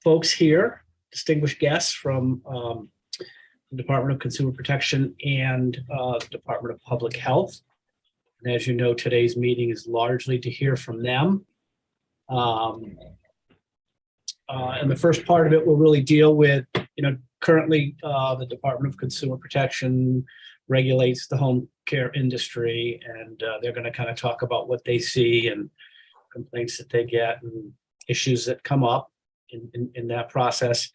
folks here, distinguished guests from the Department of Consumer Protection and the Department of Public Health. And as you know, today's meeting is largely to hear from them. And the first part of it will really deal with, currently the Department of Consumer Protection regulates the home care industry, and they're going to kind of talk about what they see and complaints that they get and issues that come up in that process.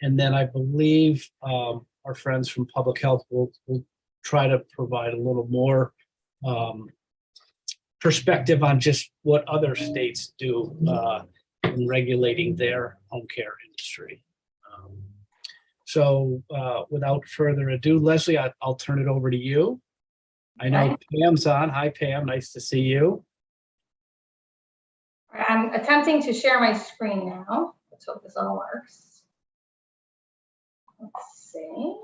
And then I believe our friends from Public Health will try to provide a little more perspective on just what other states do in regulating their home care industry. So without further ado, Leslie, I'll turn it over to you. I know Pam's on. Hi, Pam. Nice to see you. I'm attempting to share my screen now. Let's hope this all works. Let's see.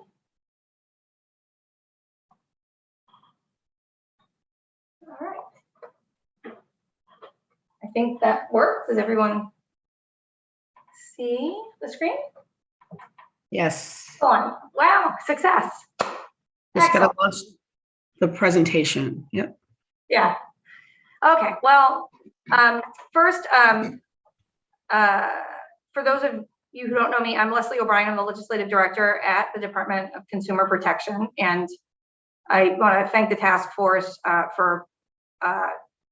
All right. I think that works. Does everyone see the screen? Yes. Wow, success. Just got to launch the presentation. Yep. Yeah. Okay. Well, first, for those of you who don't know me, I'm Leslie O'Brien. I'm the Legislative Director at the Department of Consumer Protection. And I want to thank the task force for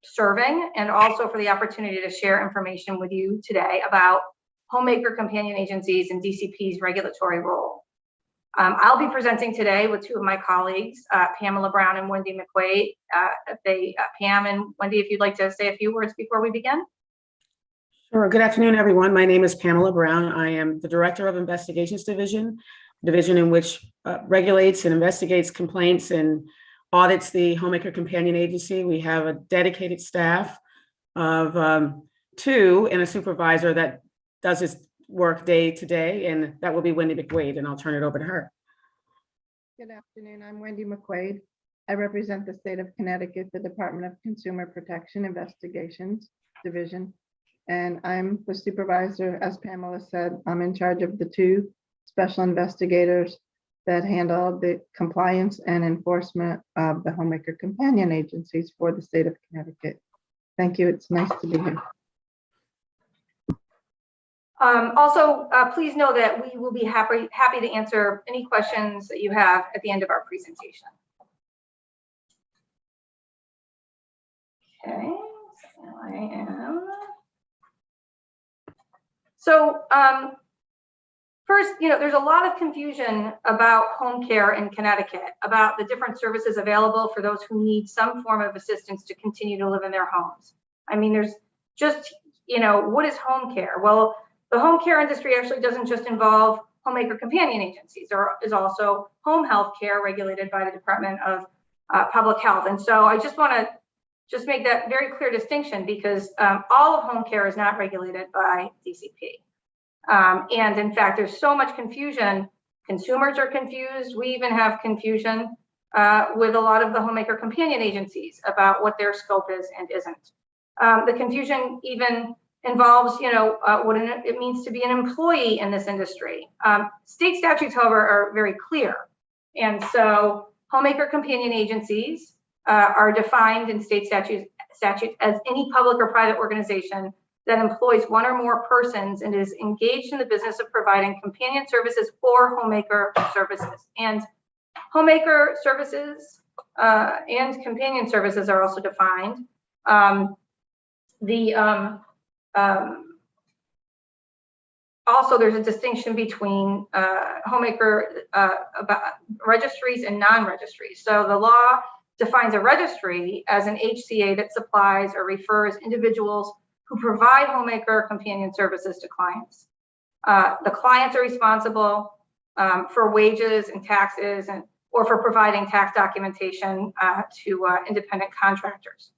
serving and also for the opportunity to share information with you today about homemaker companion agencies and DCP's regulatory role. I'll be presenting today with two of my colleagues, Pamela Brown and Wendy McQuaid. Pam and Wendy, if you'd like to say a few words before we begin. Sure. Good afternoon, everyone. My name is Pamela Brown. I am the Director of Investigations Division in which regulates and investigates complaints and audits the Homemaker Companion Agency. We have a dedicated staff of 2 and a supervisor that does this work day to day, and that will be Wendy McQuaid, and I'll turn it over to her. Good afternoon, I'm Wendy McQuaid. I represent the state of Connecticut, the Department of Consumer Protection Investigations Division, and I'm the supervisor. As Pamela said, I'm in charge of the 2 special investigators that handle the compliance and enforcement of the Homemaker Companion Agencies for the state of Connecticut. Thank you, it's nice to be here. Also, please know that we will be happy to answer any questions that you have at the end of our presentation. Okay, so I am. So first, there's a lot of confusion about home care in Connecticut, about the different services available for those who need some form of assistance to continue to live in their homes. I mean, there's just, what is home care? Well, the home care industry actually doesn't just involve homemaker companion agencies. There is also home health care regulated by the Department of Public Health. And so I just want to make that very clear distinction, because all of home care is not regulated by DCP. And in fact, there's so much confusion. Consumers are confused. We even have confusion with a lot of the homemaker companion agencies about what their scope is and isn't. The confusion even involves, what it means to be an employee in this industry. State statutes, however, are very clear. And so homemaker companion agencies are defined in state statutes as any public or private organization that employs 1 or more persons and is engaged in the business of providing companion services or homemaker services. And homemaker services and companion services are also defined. Also, there's a distinction between homemaker registries and non-registries. So the law defines a registry as an HCA that supplies or refers individuals who provide homemaker companion services to clients. The clients are responsible for wages and taxes or for providing tax documentation to independent contractors.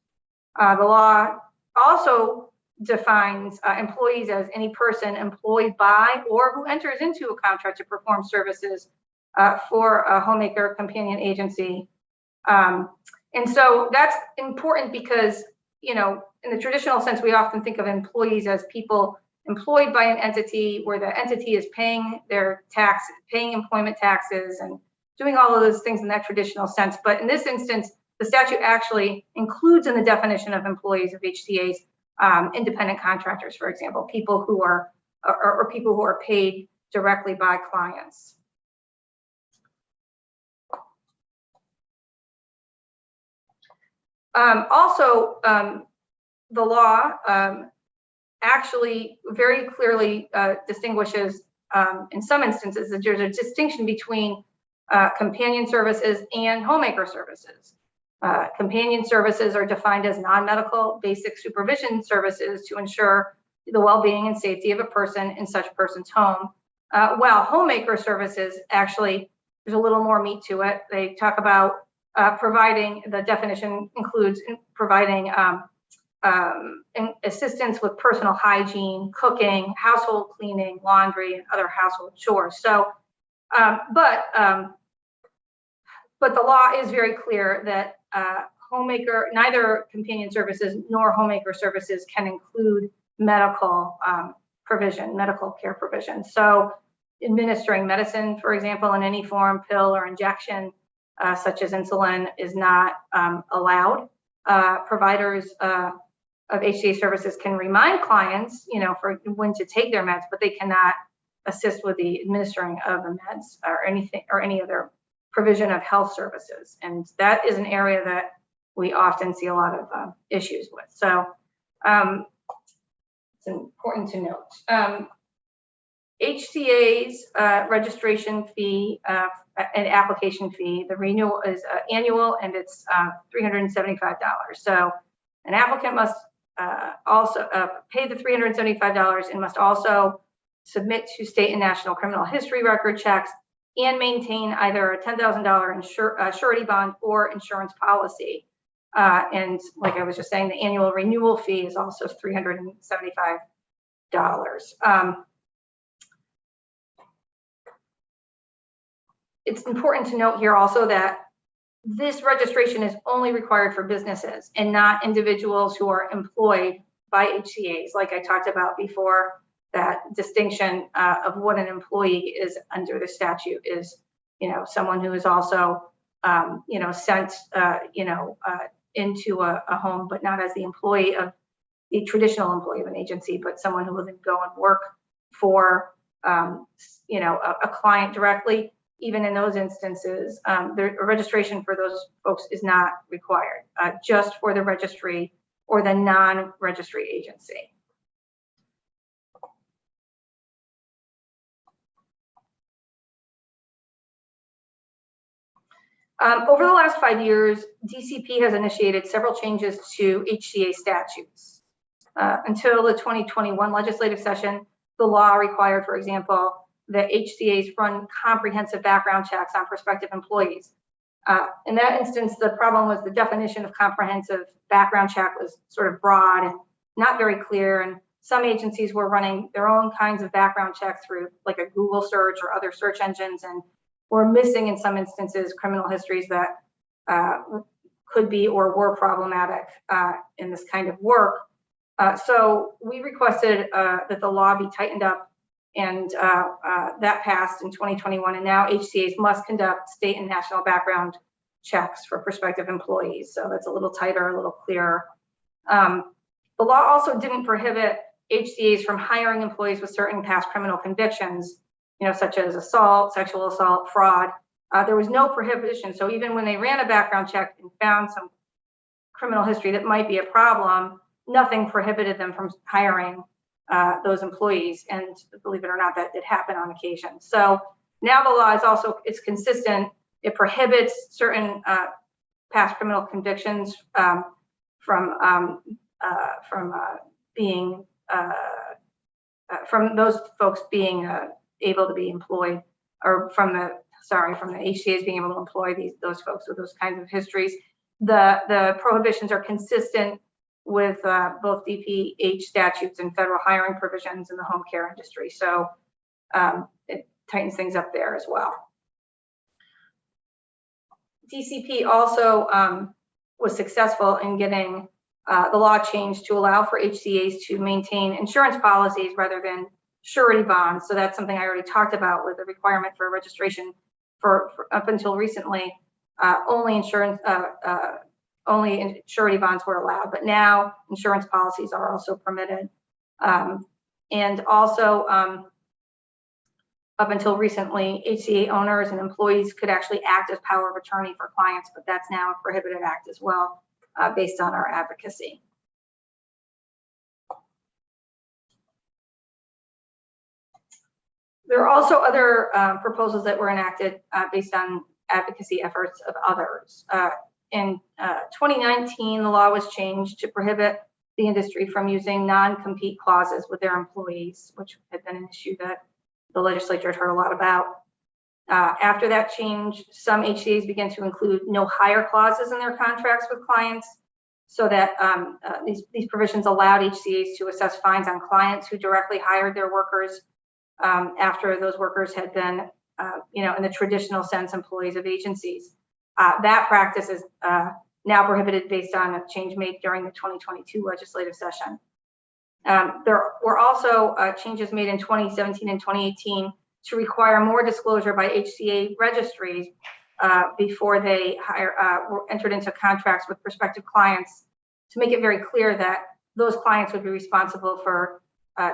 The law also defines employees as any person employed by or who enters into a contract to perform services for a homemaker companion agency. And so that's important because, in the traditional sense, we often think of employees as people employed by an entity where the entity is paying their tax, paying employment taxes and doing all of those things in that traditional sense. But in this instance, the statute actually includes in the definition of employees of HCAs, independent contractors, for example, people who are, or people who are paid directly by clients. The law actually very clearly distinguishes, in some instances, that there's a distinction between companion services and homemaker services. Companion services are defined as non-medical basic supervision services to ensure the well-being and safety of a person in such person's home. While homemaker services, actually, there's a little more meat to it. They talk about providing, the definition includes providing assistance with personal hygiene, cooking, household cleaning, laundry, and other household chores. So, but the law is very clear that neither companion services nor homemaker services can include medical provision, medical care provision. So administering medicine, for example, in any form, pill or injection, such as insulin, is not allowed. Providers of HCA services can remind clients, for when to take their meds, but they cannot assist with the administering of the meds or anything or any other provision of health services. And that is an area that we often see a lot of issues with. So it's important to note. HCA's registration fee and application fee, the renewal is annual, and it's $375. So an applicant must also pay the $375 and must also submit to state and national criminal history record checks and maintain either a $10,000 surety bond or insurance policy. And like I was just saying, the annual renewal fee is also $375. It's important to note here also that this registration is only required for businesses and not individuals who are employed by HCAs. Like I talked about before, that distinction of what an employee is under the statute is, someone who is also, sent, into a home, but not as the employee of the traditional employee of an agency, but someone who will then go and work for, a client directly. Even in those instances, the registration for those folks is not required, just for the registry or the non-registry agency. Over the last 5 years, DCP has initiated several changes to HCA statutes. Until the 2021 legislative session, the law required, for example, that HCAs run comprehensive background checks on prospective employees. In that instance, the problem was the definition of comprehensive background check was sort of broad and not very clear, and some agencies were running their own kinds of background checks through like a Google search or other search engines, and were missing in some instances criminal histories that could be or were problematic in this kind of work. So we requested that the law be tightened up, and that passed in 2021. And now HCAs must conduct state and national background checks for prospective employees. So that's a little tighter, a little clearer. The law also didn't prohibit HCAs from hiring employees with certain past criminal convictions, such as assault, sexual assault, fraud. There was no prohibition. So even when they ran a background check and found some criminal history that might be a problem, nothing prohibited them from hiring those employees. And believe it or not, that did happen on occasion. So now the law is also, it's consistent. It prohibits certain past criminal convictions from those folks being able to be employed, or from the HCAs being able to employ those folks with those kinds of histories. The prohibitions are consistent with both DPH statutes and federal hiring provisions in the home care industry. So it tightens things up there as well. DCP also was successful in getting the law changed to allow for HCAs to maintain insurance policies rather than surety bonds. So that's something I already talked about with the requirement for registration for up until recently, only surety bonds were allowed, but now insurance policies are also permitted. And also, up until recently, HCA owners and employees could actually act as power of attorney for clients, but that's now a prohibited act as well, based on our advocacy. There are also other proposals that were enacted based on advocacy efforts of others. In 2019, the law was changed to prohibit the industry from using non-compete clauses with their employees, which had been an issue that the legislature had heard a lot about. After that change, some HCAs began to include no hire clauses in their contracts with clients, so that these provisions allowed HCAs to assess fines on clients who directly hired their workers after those workers had been, in the traditional sense, employees of agencies. That practice is now prohibited based on a change made during the 2022 legislative session. There were also changes made in 2017 and 2018 to require more disclosure by HCA registries before they were entered into contracts with prospective clients, to make it very clear that those clients would be responsible for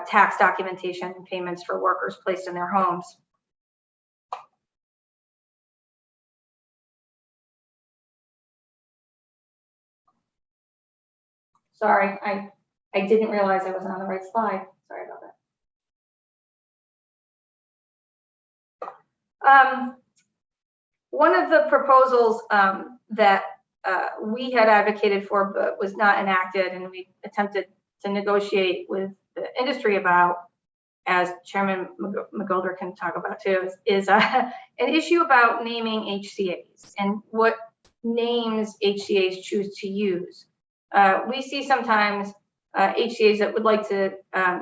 tax documentation and payments for workers placed in their homes. Sorry, I didn't realize I wasn't on the right slide. Sorry about that. One of the proposals that we had advocated for but was not enacted, and we attempted to negotiate with the industry about, as Chairman McGoldrick can talk about too, is an issue about naming HCAs and what names HCAs choose to use. We see sometimes HCAs that would like to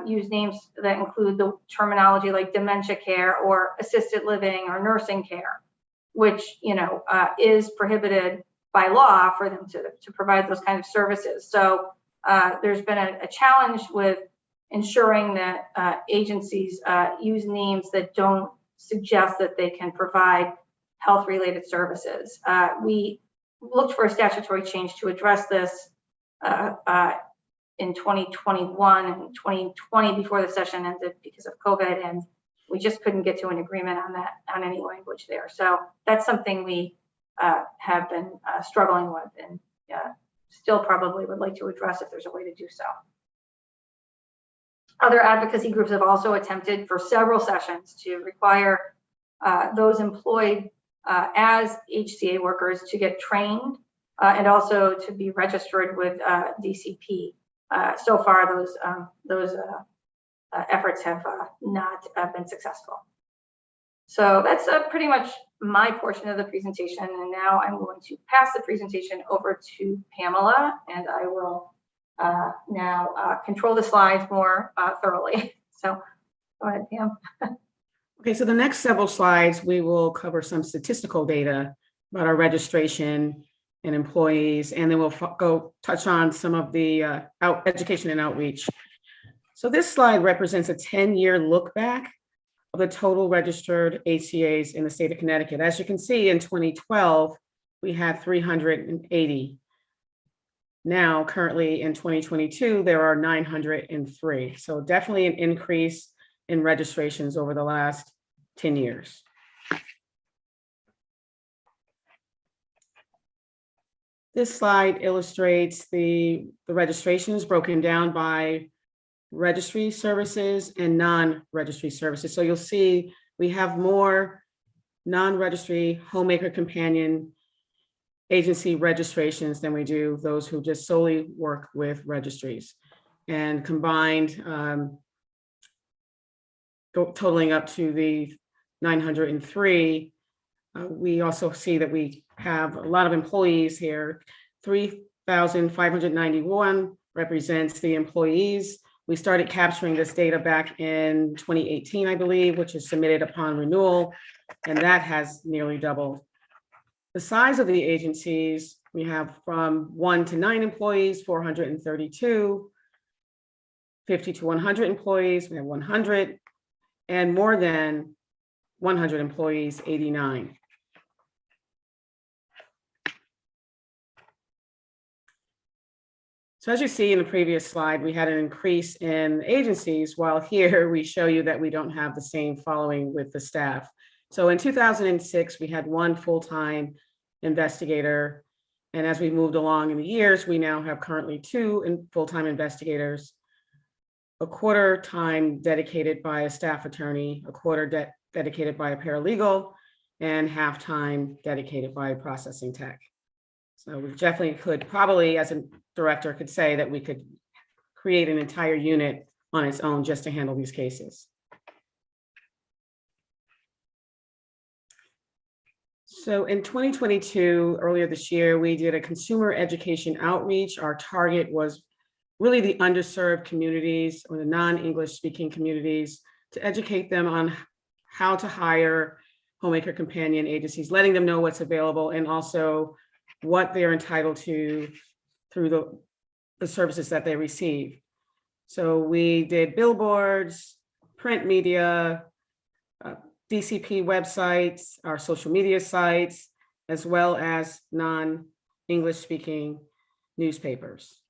use names that include the terminology like dementia care or assisted living or nursing care, which is prohibited by law for them to provide those kind of services. So there's been a challenge with ensuring that agencies use names that don't suggest that they can provide health-related services. We looked for a statutory change to address this in 2021 and 2020 before the session ended because of COVID, and we just couldn't get to an agreement on any language there. So that's something we have been struggling with, and still probably would like to address if there's a way to do so. Other advocacy groups have also attempted for several sessions to require those employed as HCA workers to get trained and also to be registered with DCP. So far, those efforts have not been successful. So that's pretty much my portion of the presentation. And now I'm going to pass the presentation over to Pamela, and I will now control the slides more thoroughly. So go ahead, Pam. Okay, so the next several slides, we will cover some statistical data about our registration and employees, and then we'll go touch on some of the education and outreach. So this slide represents a 10-year look back of the total registered HCAs in the state of Connecticut. As you can see, in 2012, we had 380. Now, currently in 2022, there are 903. So definitely an increase in registrations over the last 10 years. This slide illustrates the registrations broken down by registry services and non-registry services. So you'll see we have more non-registry homemaker companion agency registrations than we do those who just solely work with registries. And combined, totaling up to the 903, we also see that we have a lot of employees here. 3,591 represents the employees. We started capturing this data back in 2018, I believe, which is submitted upon renewal, and that has nearly doubled. The size of the agencies We have from 1 to 9 employees, 432, 50 to 100 employees, we have 100, and more than 100 employees, 89. So as you see in the previous slide, we had an increase in agencies, while here we show you that we don't have the same following with the staff. So in 2006, we had 1 full-time investigator. And as we moved along in the years, we now have currently 2 full-time investigators, a quarter time dedicated by a staff attorney, a quarter dedicated by a paralegal, and half time dedicated by a processing tech. So we definitely could probably, as a director, could say that we could create an entire unit on its own just to handle these cases. So in 2022, earlier this year, we did a consumer education outreach. Our target was really the underserved communities or the non-English speaking communities, to educate them on how to hire homemaker companion agencies, letting them know what's available and also what they're entitled to through the services that they receive. So we did billboards, print media, DCP websites, our social media sites, as well as non-English speaking newspapers.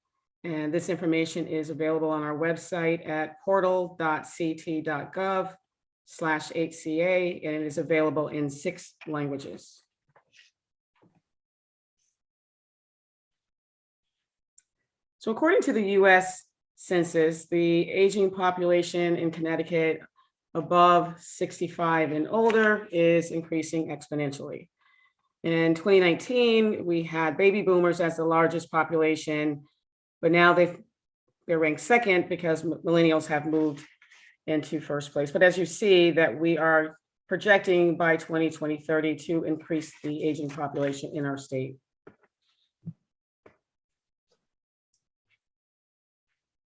And this information is available on our website at portal.ct.gov/HCA, and it is available in 6 languages. So according to the US Census, the aging population in Connecticut above 65 and older is increasing exponentially. In 2019, we had baby boomers as the largest population, but now they're ranked second because millennials have moved into first place. But as you see, that we are projecting by 2030 to increase the aging population in our state.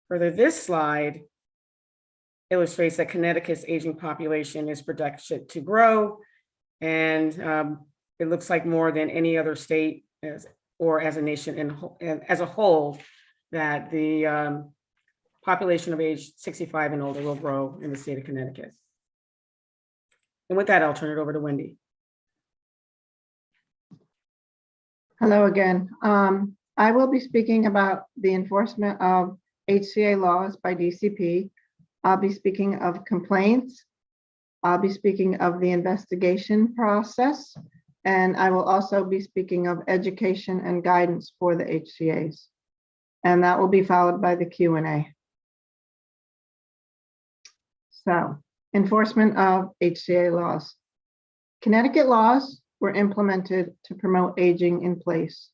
Further, this slide illustrates that Connecticut's aging population is projected to grow, and it looks like more than any other state or as a nation as a whole, that the population of age 65 and older will grow in the state of Connecticut. And with that, I'll turn it over to Wendy. Hello again. I will be speaking about the enforcement of HCA laws by DCP. I'll be speaking of complaints. I'll be speaking of the investigation process, and I will also be speaking of education and guidance for the HCAs. And that will be followed by the Q&A. So, enforcement of HCA laws. Connecticut laws were implemented to promote aging in place.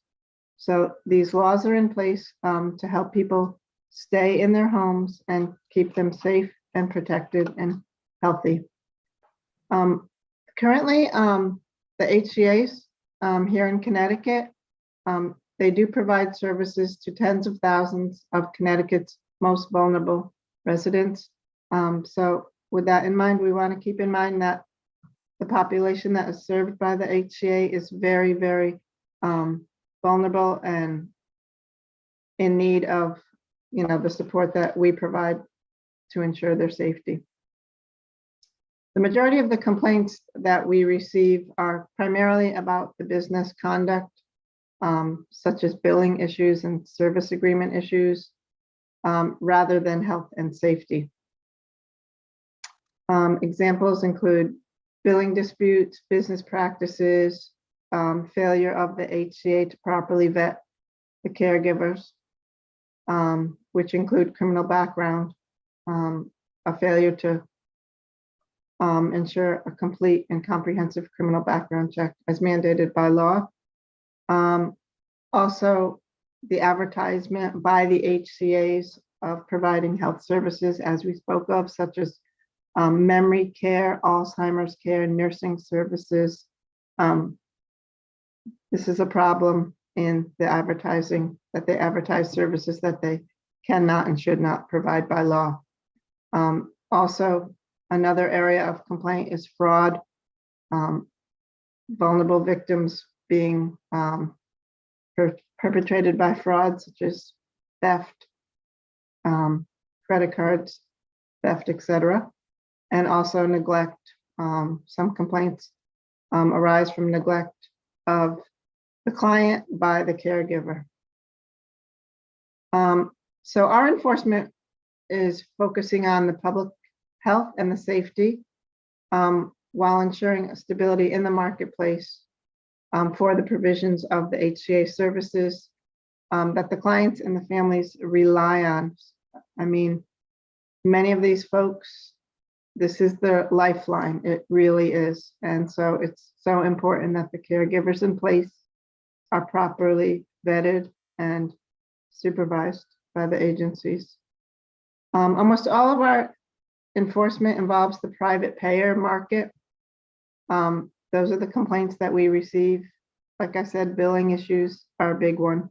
So these laws are in place to help people stay in their homes and keep them safe and protected and healthy. Currently, the HCAs here in Connecticut, they do provide services to tens of thousands of Connecticut's most vulnerable residents. So with that in mind, we want to keep in mind that the population that is served by the HCA is very, very vulnerable and in need of the support that we provide to ensure their safety. The majority of the complaints that we receive are primarily about the business conduct, such as billing issues and service agreement issues, rather than health and safety. Examples include billing disputes, business practices, failure of the HCA to properly vet the caregivers, which include criminal background, a failure to ensure a complete and comprehensive criminal background check as mandated by law. Also, the advertisement by the HCAs of providing health services, as we spoke of, such as memory care, Alzheimer's care, nursing services. This is a problem in the advertising, that they advertise services that they cannot and should not provide by law. Also, another area of complaint is fraud. Vulnerable victims being perpetrated by fraud such as theft, credit cards, theft, etc., and also neglect. Some complaints arise from neglect of the client by the caregiver. So our enforcement is focusing on the public health and the safety while ensuring stability in the marketplace for the provisions of the HCA services that the clients and the families rely on. I mean, many of these folks, this is their lifeline. It really is. And so it's so important that the caregivers in place are properly vetted and supervised by the agencies. Almost all of our enforcement involves the private payer market. Those are the complaints that we receive. Like I said, billing issues are a big one.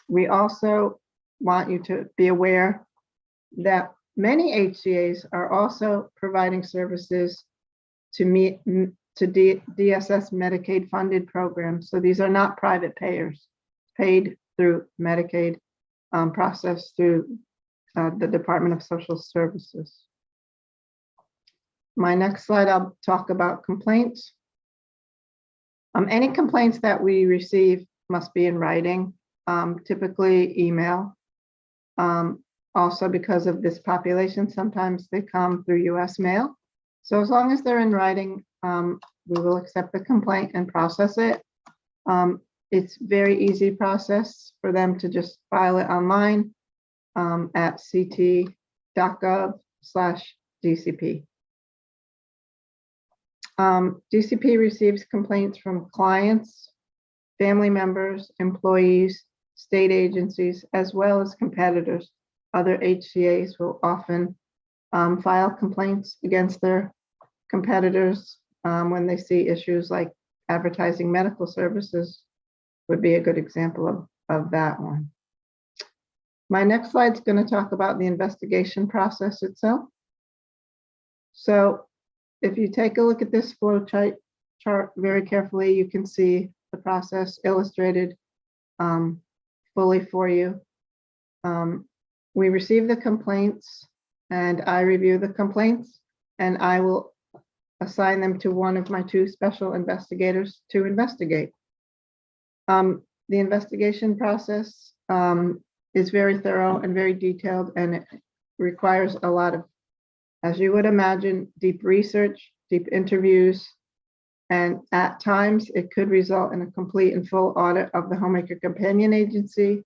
We also want you to be aware that many HCAs are also providing services to DSS Medicaid funded programs. So these are not private payers, paid through Medicaid, processed through the Department of Social Services. My next slide, I'll talk about complaints. Any complaints that we receive must be in writing, typically email. Also, because of this population, sometimes they come through US mail. So as long as they're in writing, we will accept the complaint and process it. It's very easy process for them to just file it online at ct.gov/DCP. DCP receives complaints from clients, family members, employees, state agencies, as well as competitors. Other HCAs will often file complaints against their competitors when they see issues like advertising medical services would be a good example of that one. My next slide is going to talk about the investigation process itself. So if you take a look at this flow chart very carefully, you can see the process illustrated fully for you. We receive the complaints and I review the complaints and I will assign them to one of my 2 special investigators to investigate. The investigation process is very thorough and very detailed, and it requires a lot of, as you would imagine, deep research, deep interviews, and at times it could result in a complete and full audit of the Homemaker Companion Agency.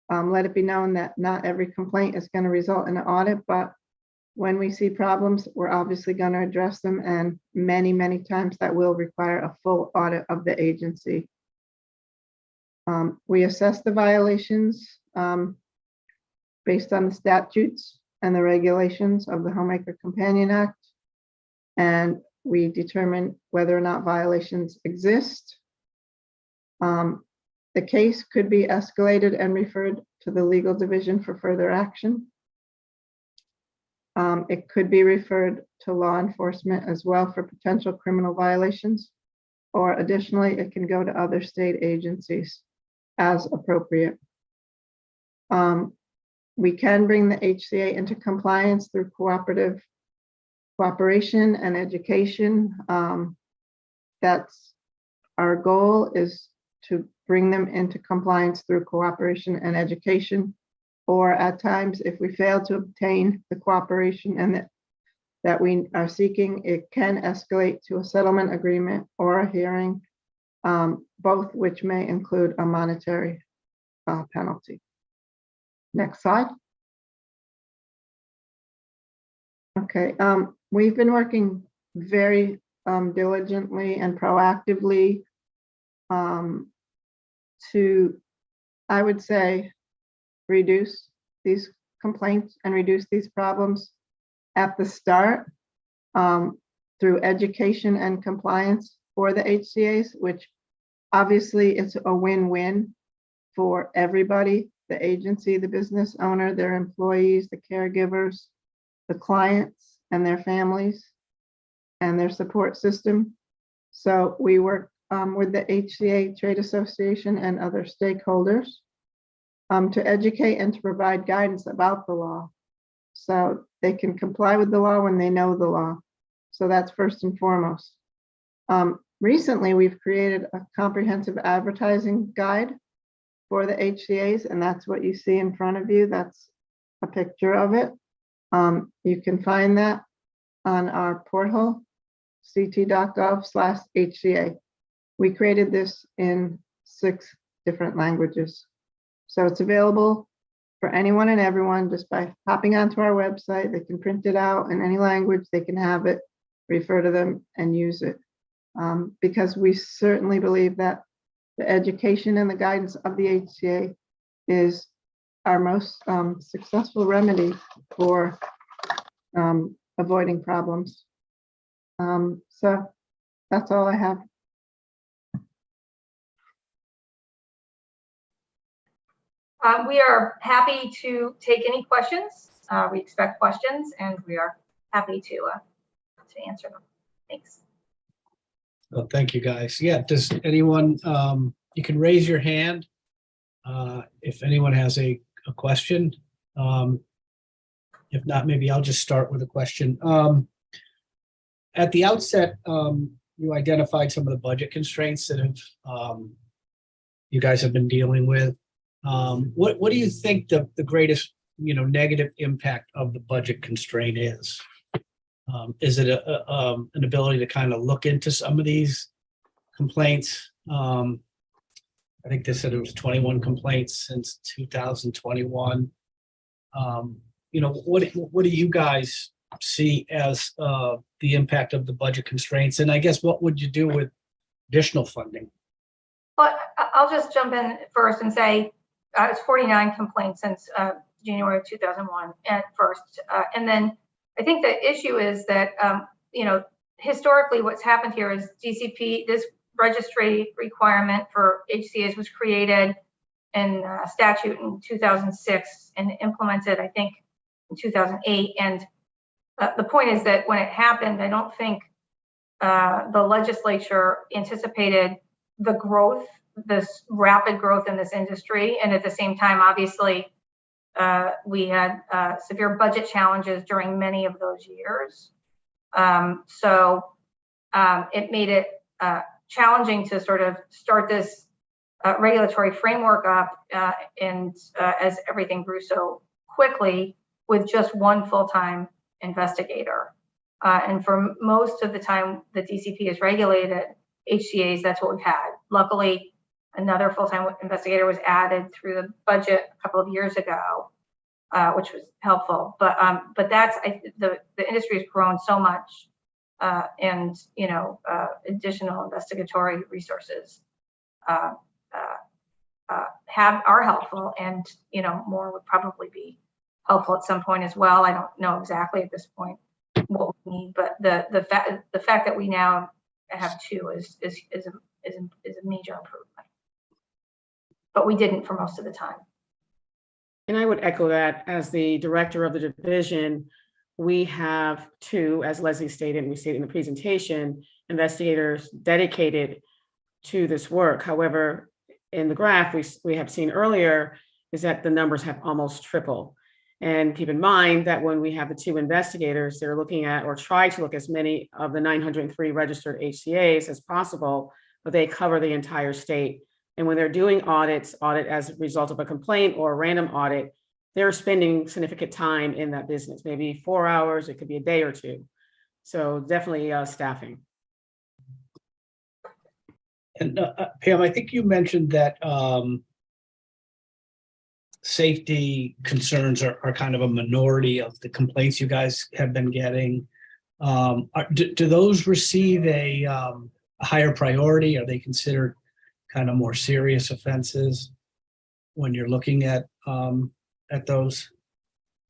Let it be known that not every complaint is going to result in an audit, but when we see problems, we're obviously going to address them, and many, many times that will require a full audit of the agency. We assess the violations based on the statutes and the regulations of the Homemaker Companion Act, and we determine whether or not violations exist. The case could be escalated and referred to the legal division for further action. It could be referred to law enforcement as well for potential criminal violations, or additionally, it can go to other state agencies as appropriate. We can bring the HCA into compliance through cooperation and education. That's our goal, is to bring them into compliance through cooperation and education. Or at times, if we fail to obtain the cooperation and that we are seeking, it can escalate to a settlement agreement or a hearing, both which may include a monetary penalty. Next slide. Okay, we've been working very diligently and proactively to, I would say, reduce these complaints and reduce these problems at the start through education and compliance for the HCAs, which obviously it's a win-win for everybody, the agency, the business owner, their employees, the caregivers, the clients and their families and their support system. So we work with the HCA Trade Association and other stakeholders to educate and to provide guidance about the law. So they can comply with the law when they know the law. So that's first and foremost. Recently, we've created a comprehensive advertising guide for the HCAs, and that's what you see in front of you. That's a picture of it. You can find that on our portal, ct.gov/HCA. We created this in 6 different languages. So it's available for anyone and everyone just by hopping onto our website. They can print it out in any language, they can have it, refer to them and use it. Because we certainly believe that the education and the guidance of the HCA is our most successful remedy for avoiding problems. So that's all I have. We are happy to take any questions. We expect questions, and we are happy to answer them. Thanks. Well, thank you, guys. Yeah, does anyone, you can raise your hand if anyone has a question. If not, maybe I'll just start with a question. At the outset, you identified some of the budget constraints that have you guys have been dealing with. What do you think the greatest negative impact of the budget constraint is? Is it an ability to kind of look into some of these complaints? I think they said it was 21 complaints since 2021. What do you guys see as the impact of the budget constraints? And I guess what would you do with additional funding? Well, I'll just jump in first and say it's 49 complaints since January of 2001 at first. And then I think the issue is that, historically what's happened here is DCP, this registry requirement for HCAs was created in statute in 2006 and implemented, I think, in 2008. And the point is that when it happened, I don't think the legislature anticipated the growth, this rapid growth in this industry. And at the same time, obviously, we had severe budget challenges during many of those years. So it made it challenging to sort of start this regulatory framework up and as everything grew so quickly with just one full-time investigator. And for most of the time the DCP is regulated HCAs, that's what we've had. Luckily, another full-time investigator was added through the budget a couple of years ago, which was helpful. But that's the industry has grown so much, and additional investigatory resources are helpful, and more would probably be helpful at some point as well. I don't know exactly at this point what we need, but the fact that we now have 2 is a major improvement. But we didn't for most of the time. And I would echo that. As the director of the division, we have 2, as Leslie stated, and we stated in the presentation, investigators dedicated to this work. However, in the graph we have seen earlier is that the numbers have almost tripled. And keep in mind that when we have the 2 investigators, they're looking at or try to look as many of the 903 registered HCAs as possible, but they cover the entire state. And when they're doing audit as a result of a complaint or a random audit, they're spending significant time in that business, maybe 4 hours, it could be a day or 2. So definitely staffing. And Pam, I think you mentioned that safety concerns are kind of a minority of the complaints you guys have been getting. Do those receive a higher priority? Are they considered kind of more serious offenses when you're looking at those?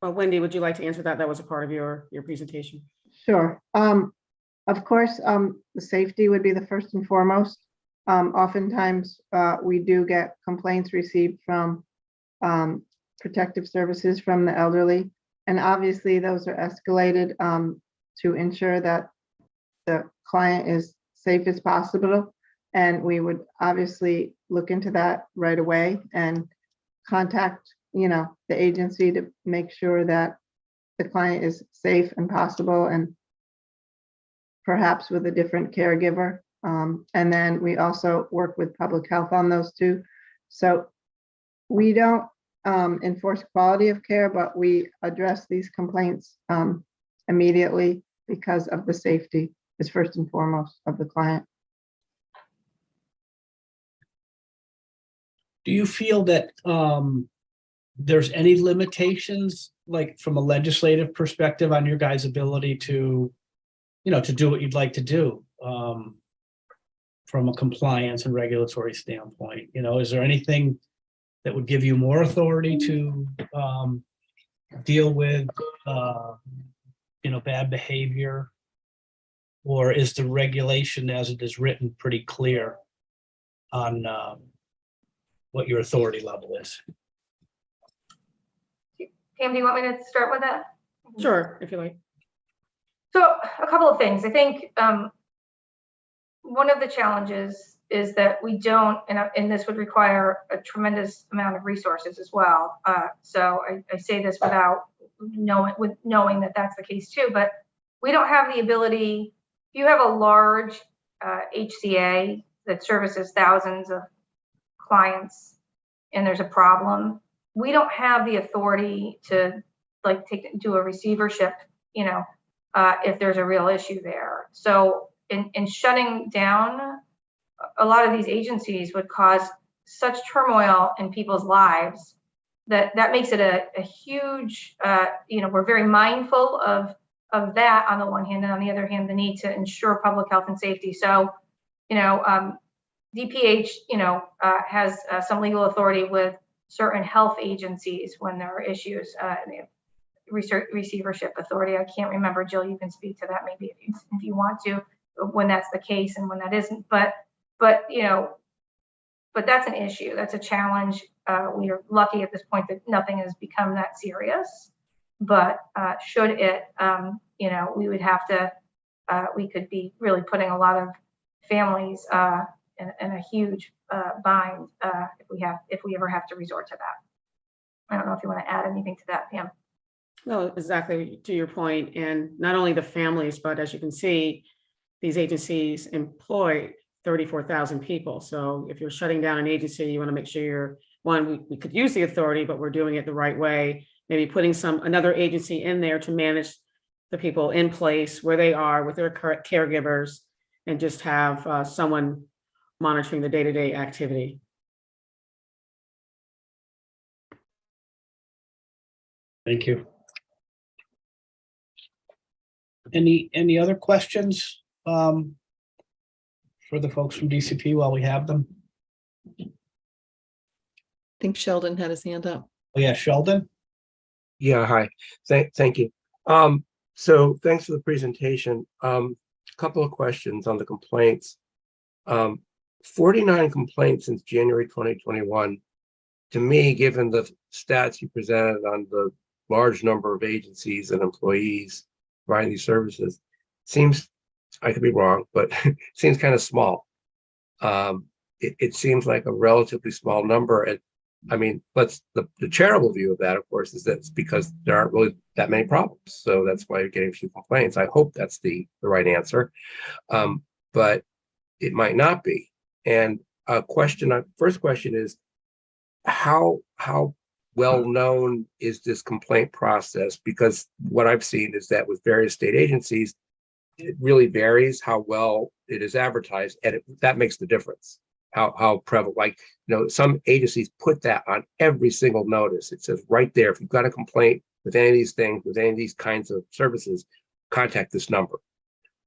Well, Wendy, would you like to answer that? That was a part of your presentation. Sure. Of course, the safety would be the first and foremost. Oftentimes, we do get complaints received from protective services from the elderly, and obviously those are escalated to ensure that the client is safe as possible. And we would obviously look into that right away and contact, the agency to make sure that the client is safe and possible, and perhaps with a different caregiver. And then we also work with public health on those two. So we don't enforce quality of care, but we address these complaints immediately because of the safety is first and foremost of the client. Do you feel that there's any limitations, like from a legislative perspective, on your guys' ability to, to do what you'd like to do from a compliance and regulatory standpoint? Is there anything that would give you more authority to deal with, bad behavior? Or is the regulation as it is written pretty clear on what your authority level is? Pam, do you want me to start with that? Sure, if you like. So a couple of things. I think one of the challenges is that we don't, and this would require a tremendous amount of resources as well. So I say this without knowing that that's the case too, but we don't have the ability. If you have a large HCA that services thousands of clients and there's a problem, we don't have the authority to do a receivership, if there's a real issue there. So in shutting down, a lot of these agencies would cause such turmoil in people's lives that makes it a huge, we're very mindful of that on the one hand, and on the other hand, the need to ensure public health and safety. So, DPH, has some legal authority with certain health agencies when there are issues. They have receivership authority. I can't remember, Jill, you can speak to that maybe if you want to, when that's the case and when that isn't. But that's an issue. That's a challenge. We are lucky at this point that nothing has become that serious. But should it, we would have to, we could be really putting a lot of families in a huge bind if we ever have to resort to that. I don't know if you want to add anything to that, Pam. No, exactly to your point. And not only the families, but as you can see, these agencies employ 34,000 people. So if you're shutting down an agency, you want to make sure we could use the authority, but we're doing it the right way. Maybe putting another agency in there to manage the people in place where they are with their current caregivers, and just have someone monitoring the day-to-day activity. Thank you. Any other questions for the folks from DCP while we have them? I think Sheldon had his hand up. Oh yeah, Sheldon. Yeah, hi. Thank you. So thanks for the presentation. Couple of questions on the complaints. 49 complaints since January 2021. To me, given the stats you presented on the large number of agencies and employees providing these services, seems, I could be wrong, but seems kind of small. It seems like a relatively small number. And I mean, the charitable view of that, of course, is that it's because there aren't really that many problems. So that's why you're getting a few complaints. I hope that's the right answer. But it might not be. And first question is, how well known is this complaint process? Because what I've seen is that with various state agencies, it really varies how well it is advertised, and that makes the difference. How prevalent, like, some agencies put that on every single notice. It says right there, if you've got a complaint with any of these things, with any of these kinds of services, contact this number.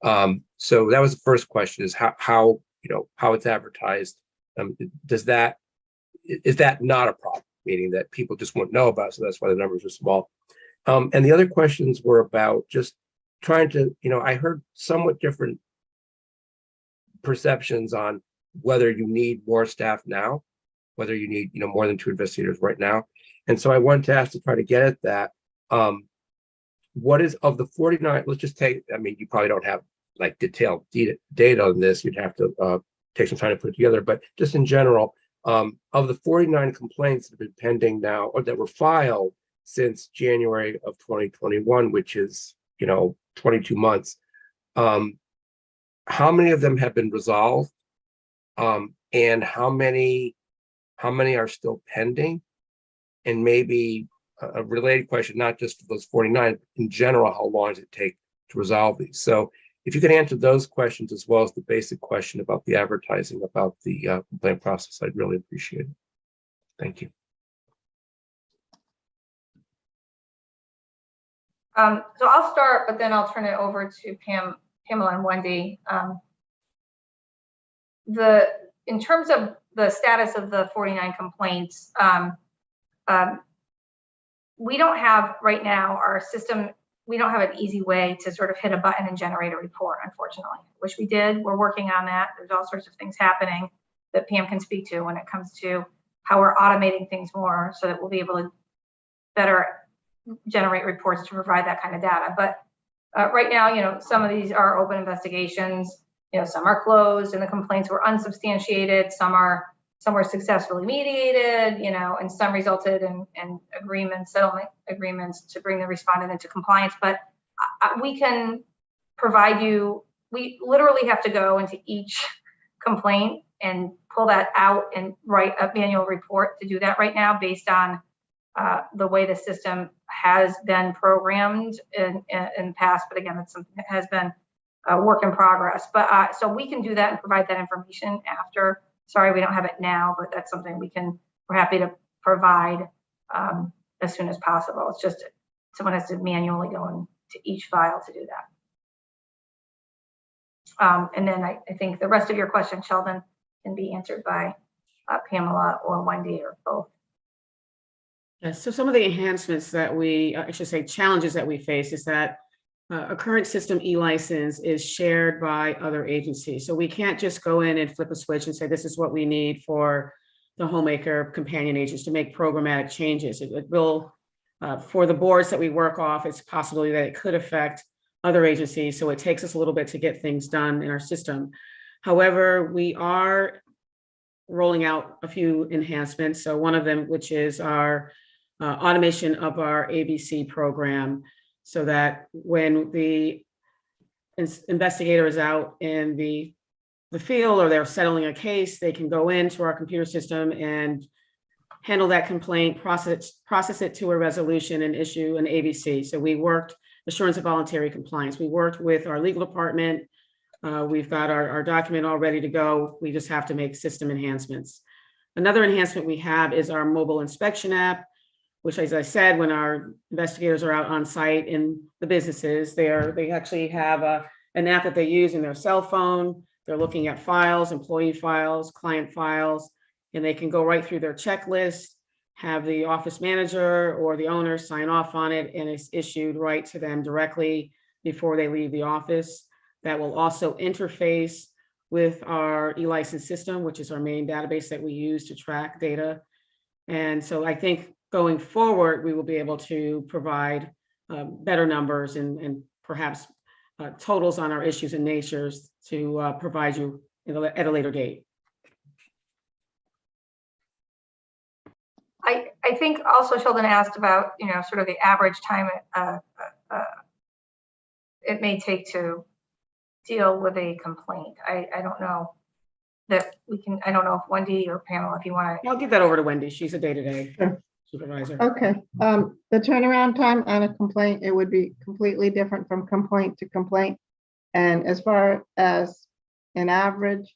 So that was the first question: is how it's advertised. Is that not a problem? Meaning that people just won't know about it, so that's why the numbers are small. And the other questions were about just trying to, I heard somewhat different perceptions on whether you need more staff now, whether you need, more than 2 investigators right now. And so I wanted to ask to try to get at that. What is of the 49, let's just take, you probably don't have like detailed data on this. You'd have to take some time to put it together, but just in general, of the 49 complaints that have been pending now or that were filed since January of 2021, which is, 22 months, how many of them have been resolved? And how many are still pending? And maybe a related question, not just for those 49, in general, how long does it take to resolve these? So if you could answer those questions as well as the basic question about the advertising, about the complaint process, I'd really appreciate it. Thank you. So I'll start, but then I'll turn it over to Pamela and Wendy. In terms of the status of the 49 complaints, we don't have right now our system. We don't have an easy way to sort of hit a button and generate a report, unfortunately. Wish we did. We're working on that. There's all sorts of things happening that Pam can speak to when it comes to how we're automating things more so that we'll be able to better generate reports to provide that kind of data. But right now, some of these are open investigations. Some are closed and the complaints were unsubstantiated. Some were successfully mediated, and some resulted in settlement agreements to bring the respondent into compliance. But we can provide you, we literally have to go into each complaint and pull that out and write a manual report to do that right now based on the way the system has been programmed in the past. But again, it's something that has been a work in progress. But so we can do that and provide that information after. Sorry, we don't have it now, but that's something we're happy to provide as soon as possible. It's just someone has to manually go into each file to do that. And then I think the rest of your question, Sheldon, can be answered by Pamela or Wendy or both. Yes, so some of the enhancements that I should say challenges that we face is that a current system e-license is shared by other agencies. So we can't just go in and flip a switch and say, this is what we need for the Homemaker companion agents to make programmatic changes. It will, for the boards that we work off, it's a possibility that it could affect other agencies. So it takes us a little bit to get things done in our system. However, we are rolling out a few enhancements. So one of them, which is our automation of our ABC program, so that when the investigator is out in the field or they're settling a case, they can go into our computer system and handle that complaint, process it to a resolution and issue an ABC. So we worked assurance of voluntary compliance. We worked with our legal department. We've got our document all ready to go. We just have to make system enhancements. Another enhancement we have is our mobile inspection app, which, as I said, when our investigators are out on site in the businesses, they actually have an app that they use in their cell phone. They're looking at files, employee files, client files, and they can go right through their checklist, have the office manager or the owner sign off on it, and it's issued right to them directly before they leave the office. That will also interface with our e-license system, which is our main database that we use to track data. And so I think going forward, we will be able to provide better numbers and perhaps totals on our issues and natures to provide you at a later date. I think also Sheldon asked about, sort of the average time it may take to deal with a complaint. I don't know that we can, I don't know if Wendy or Pamela, if you want to. I'll give that over to Wendy. She's a day-to-day Sure. supervisor. Okay, the turnaround time on a complaint, it would be completely different from complaint to complaint. And as far as an average,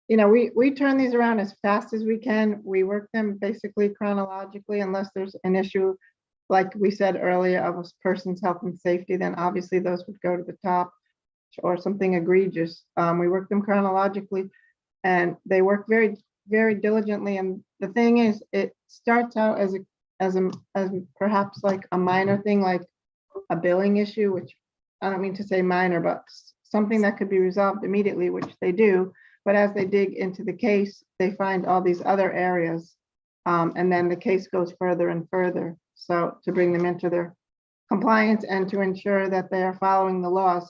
we turn these around as fast as we can. We work them basically chronologically, unless there's an issue, like we said earlier, of a person's health and safety, then obviously those would go to the top, or something egregious. We work them chronologically and they work very, very diligently. And the thing is, it starts out as perhaps like a minor thing, like a billing issue, which I don't mean to say minor, but something that could be resolved immediately, which they do. But as they dig into the case, they find all these other areas. And then the case goes further and further. So to bring them into their compliance and to ensure that they are following the laws,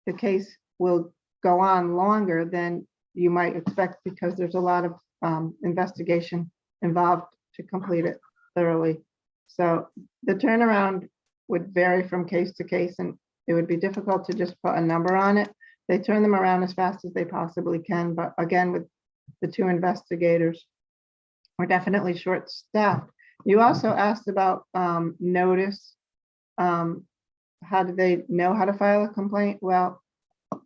the case will go on longer than you might expect, because there's a lot of investigation involved to complete it thoroughly. So the turnaround would vary from case to case, and it would be difficult to just put a number on it. They turn them around as fast as they possibly can, but again, with the 2 investigators, we're definitely short-staffed. You also asked about notice. How do they know how to file a complaint? Well,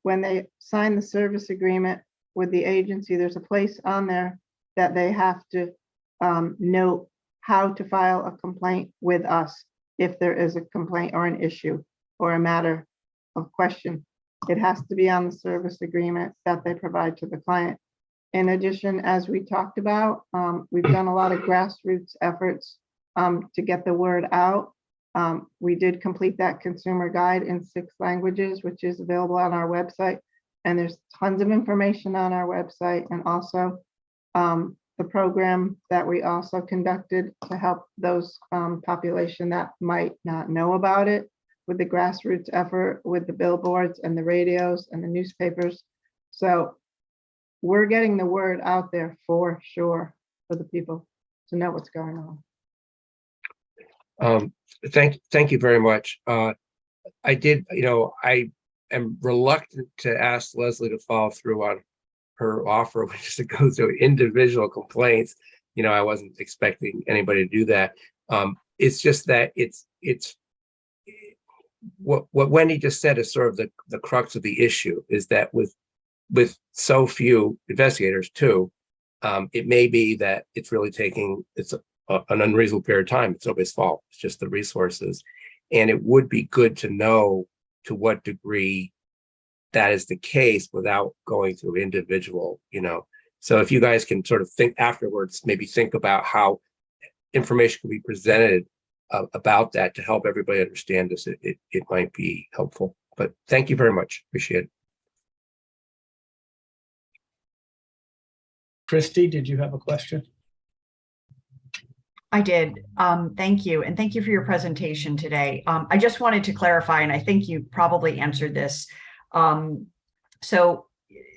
when they sign the service agreement with the agency, there's a place on there that they have to note how to file a complaint with us if there is a complaint or an issue or a matter of question. It has to be on the service agreement that they provide to the client. In addition, as we talked about, we've done a lot of grassroots efforts to get the word out. We did complete that consumer guide in 6 languages, which is available on our website. And there's tons of information on our website, and also the program that we also conducted to help those population that might not know about it, with the grassroots effort, with the billboards and the radios and the newspapers. So we're getting the word out there for sure for the people to know what's going on. Thank you very much. I did, I am reluctant to ask Leslie to follow through on her offer, which is to go through individual complaints. I wasn't expecting anybody to do that. It's just that it's what Wendy just said is sort of the crux of the issue, is that with so few investigators too, it may be that it's really taking, an unreasonable period of time. It's nobody's fault. It's just the resources. And it would be good to know to what degree that is the case without going through individual, So if you guys can sort of think afterwards, maybe think about how information can be presented about that to help everybody understand this, it might be helpful. But thank you very much. Appreciate it. Christy, did you have a question? I did. Thank you. And thank you for your presentation today. I just wanted to clarify, and I think you probably answered this. So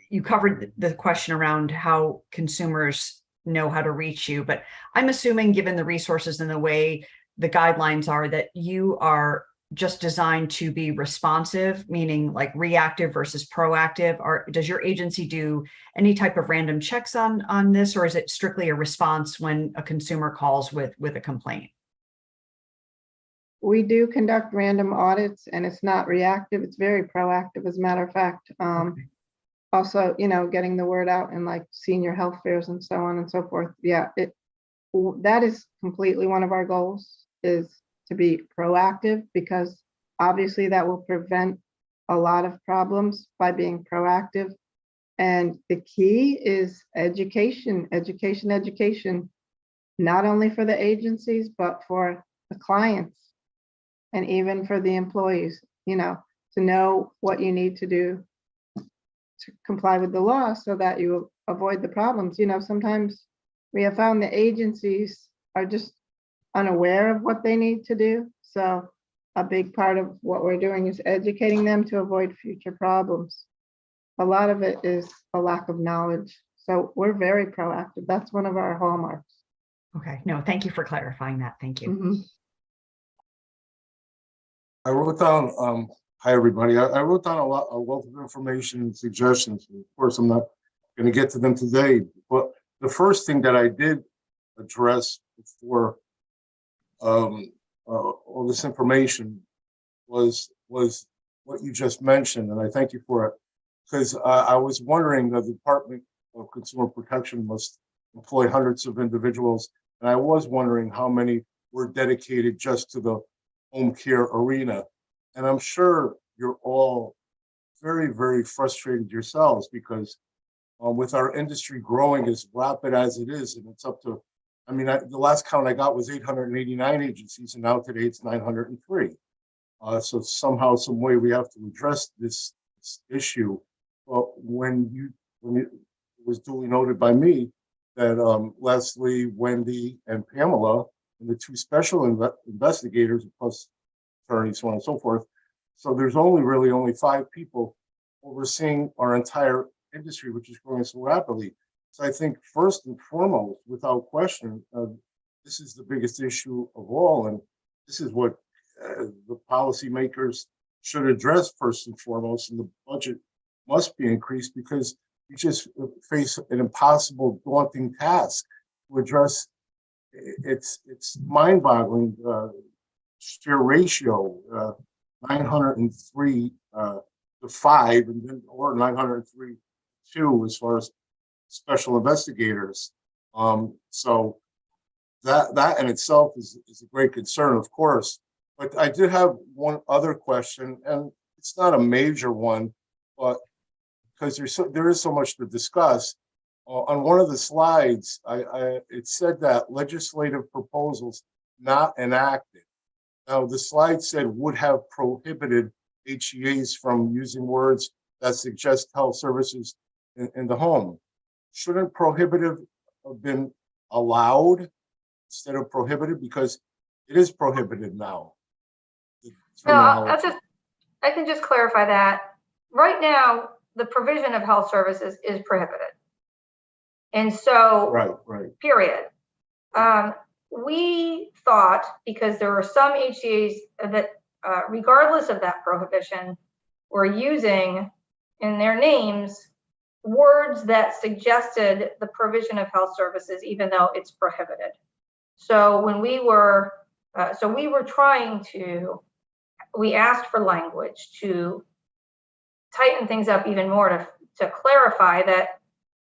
you covered the question around how consumers know how to reach you, but I'm assuming, given the resources and the way the guidelines are, that you are just designed to be responsive, meaning like reactive versus proactive? Or does your agency do any type of random checks on this, or is it strictly a response when a consumer calls with a complaint? We do conduct random audits, and it's not reactive, it's very proactive, as a matter of fact. Also, getting the word out in like senior health fairs and so on and so forth. Yeah, that is completely one of our goals, is to be proactive, because obviously that will prevent a lot of problems by being proactive. And the key is education, not only for the agencies, but for the clients and even for the employees, to know what you need to do to comply with the law so that you avoid the problems. Sometimes we have found the agencies are just unaware of what they need to do. So a big part of what we're doing is educating them to avoid future problems. A lot of it is a lack of knowledge. So we're very proactive. That's one of our hallmarks. Okay. No, thank you for clarifying that. Thank you. Mm-hmm. I wrote down, hi, everybody. I wrote down a wealth of information and suggestions. Of course, I'm not going to get to them today, but the first thing that I did address before all this information was what you just mentioned, and I thank you for it, because I was wondering, the Department of Consumer Protection must employ hundreds of individuals, and I was wondering how many were dedicated just to the home care arena. And I'm sure you're all very, very frustrated yourselves, because with our industry growing as rapid as it is, and it's up to, the last count I got was 889 agencies, and now today it's 903. So somehow, some way, we have to address this issue. But when it was duly noted by me that Leslie, Wendy, and Pamela, and the 2 special investigators, plus attorneys, so on and so forth. So there's only 5 people overseeing our entire industry, which is growing so rapidly. So I think first and foremost, without question, this is the biggest issue of all, and this is what the policymakers should address first and foremost, and the budget must be increased because you just face an impossible, daunting task to address. It's mind-boggling. Sheer ratio, 903 to 5, and then or 903 to 2 as far as special investigators. So that in itself is a great concern, of course. But I did have one other question, and it's not a major one, but because there is so much to discuss. On one of the slides, it said that legislative proposals not enacted. Now, the slide said would have prohibited HCAs from using words that suggest health services in the home. Shouldn't prohibitive have been allowed instead of prohibited, because it is prohibited now? No, I can just clarify that. Right now, the provision of health services is prohibited. And so, Right. period. We thought, because there were some HCAs that, regardless of that prohibition, were using in their names words that suggested the provision of health services, even though it's prohibited. So when we were we asked for language to tighten things up even more, to clarify that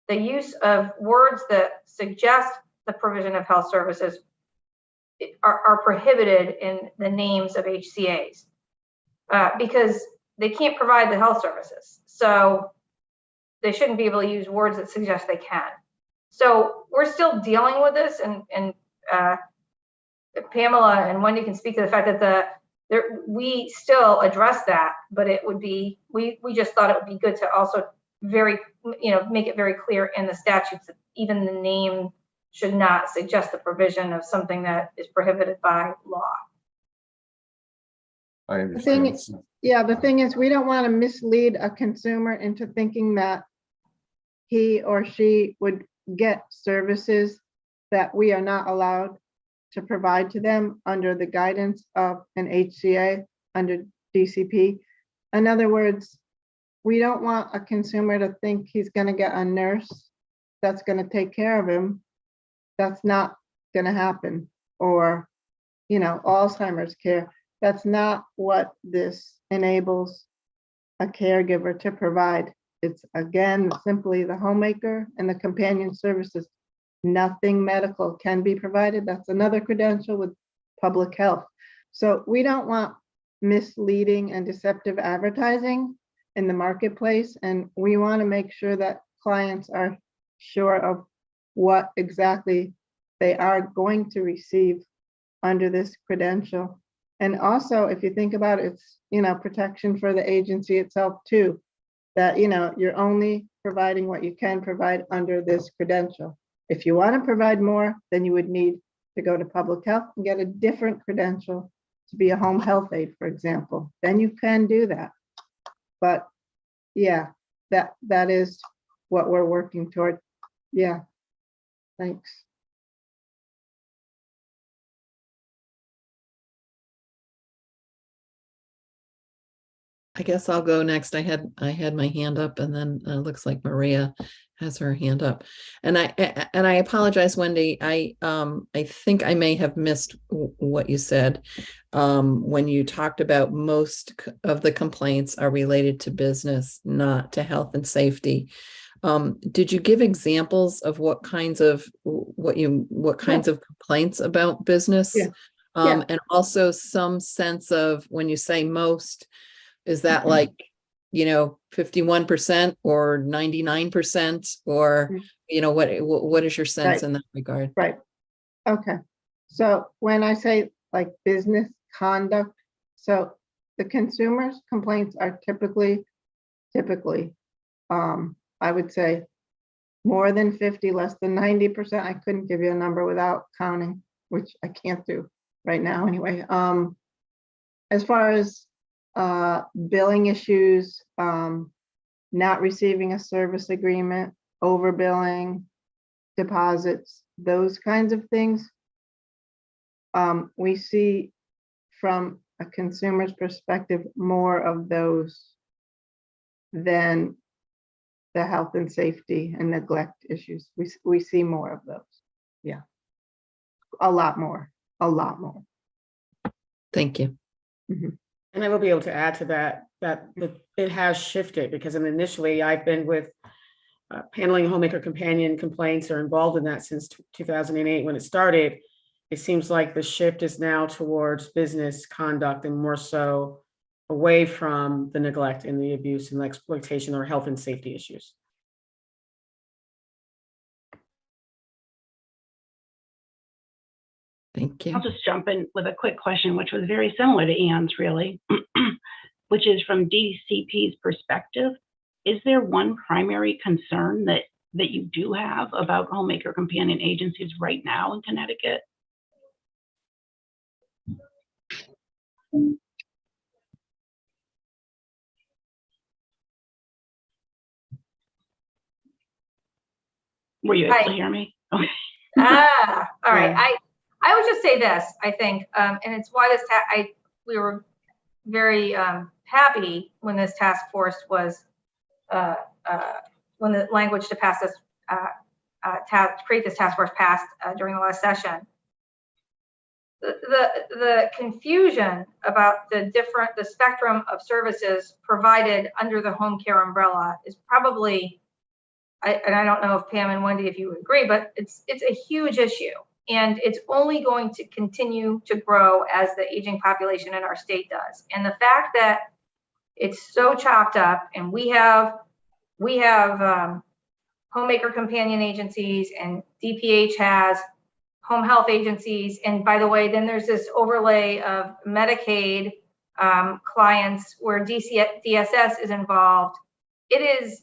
the use of words that suggest the provision of health services are prohibited in the names of HCAs, because they can't provide the health services. So they shouldn't be able to use words that suggest they can. So we're still dealing with this, and Pamela and Wendy can speak to the fact that we still address that, but it would be, we just thought it would be good to also make it very clear in the statutes that even the name should not suggest the provision of something that is prohibited by law. I The understand. thing is, we don't want to mislead a consumer into thinking that he or she would get services that we are not allowed to provide to them under the guidance of an HCA under DCP. In other words, we don't want a consumer to think he's going to get a nurse that's going to take care of him. That's not going to happen. Or, Alzheimer's care. That's not what this enables a caregiver to provide. It's, again, simply the homemaker and the companion services. Nothing medical can be provided. That's another credential with public health. So we don't want misleading and deceptive advertising in the marketplace. And we want to make sure that clients are sure of what exactly they are going to receive under this credential. And also, if you think about it, it's, protection for the agency itself too, that, you're only providing what you can provide under this credential. If you want to provide more, then you would need to go to public health and get a different credential to be a home health aide, for example. Then you can do that. But yeah, that is what we're working toward. Yeah, thanks. I guess I'll go next. I had my hand up, and then looks like Maria has her hand up. And I apologize, Wendy. I think I may have missed what you said when you talked about most of the complaints are related to business, not to health and safety. Did you give examples of what kinds of complaints about business? Yeah. Yeah. And also some sense of, when you say most, is that like, 51% or 99%, or, what is your sense in that regard? Right. Okay. So when I say like business conduct, so the consumer's complaints are typically, I would say more than 50, less than 90%. I couldn't give you a number without counting, which I can't do right now anyway. As far as billing issues, not receiving a service agreement, overbilling, deposits, those kinds of things. We see from a consumer's perspective more of those than the health and safety and neglect issues. We see more of those. Yeah. A lot more. Thank you. And I will be able to add to that, it has shifted, because initially I've been with handling homemaker companion complaints, or involved in that since 2008 when it started. It seems like the shift is now towards business conduct and more so away from the neglect and the abuse and the exploitation or health and safety issues. Thank you. I'll just jump in with a quick question, which was very similar to Ann's, really, which is from DCP's perspective. Is there one primary concern that you do have about homemaker companion agencies right now in Connecticut? Were you able to hear me? Okay. All right. Yeah. I would just say this, I think, and it's why we were very happy when this task force was, when the language to pass this, create this task force passed during the last session. The confusion about the spectrum of services provided under the home care umbrella is probably, and I don't know if Pam and Wendy, if you would agree, but it's a huge issue, and it's only going to continue to grow as the aging population in our state does. And the fact that it's so chopped up, and we have homemaker companion agencies, and DPH has home health agencies, and by the way, then there's this overlay of Medicaid clients where DSS is involved. It is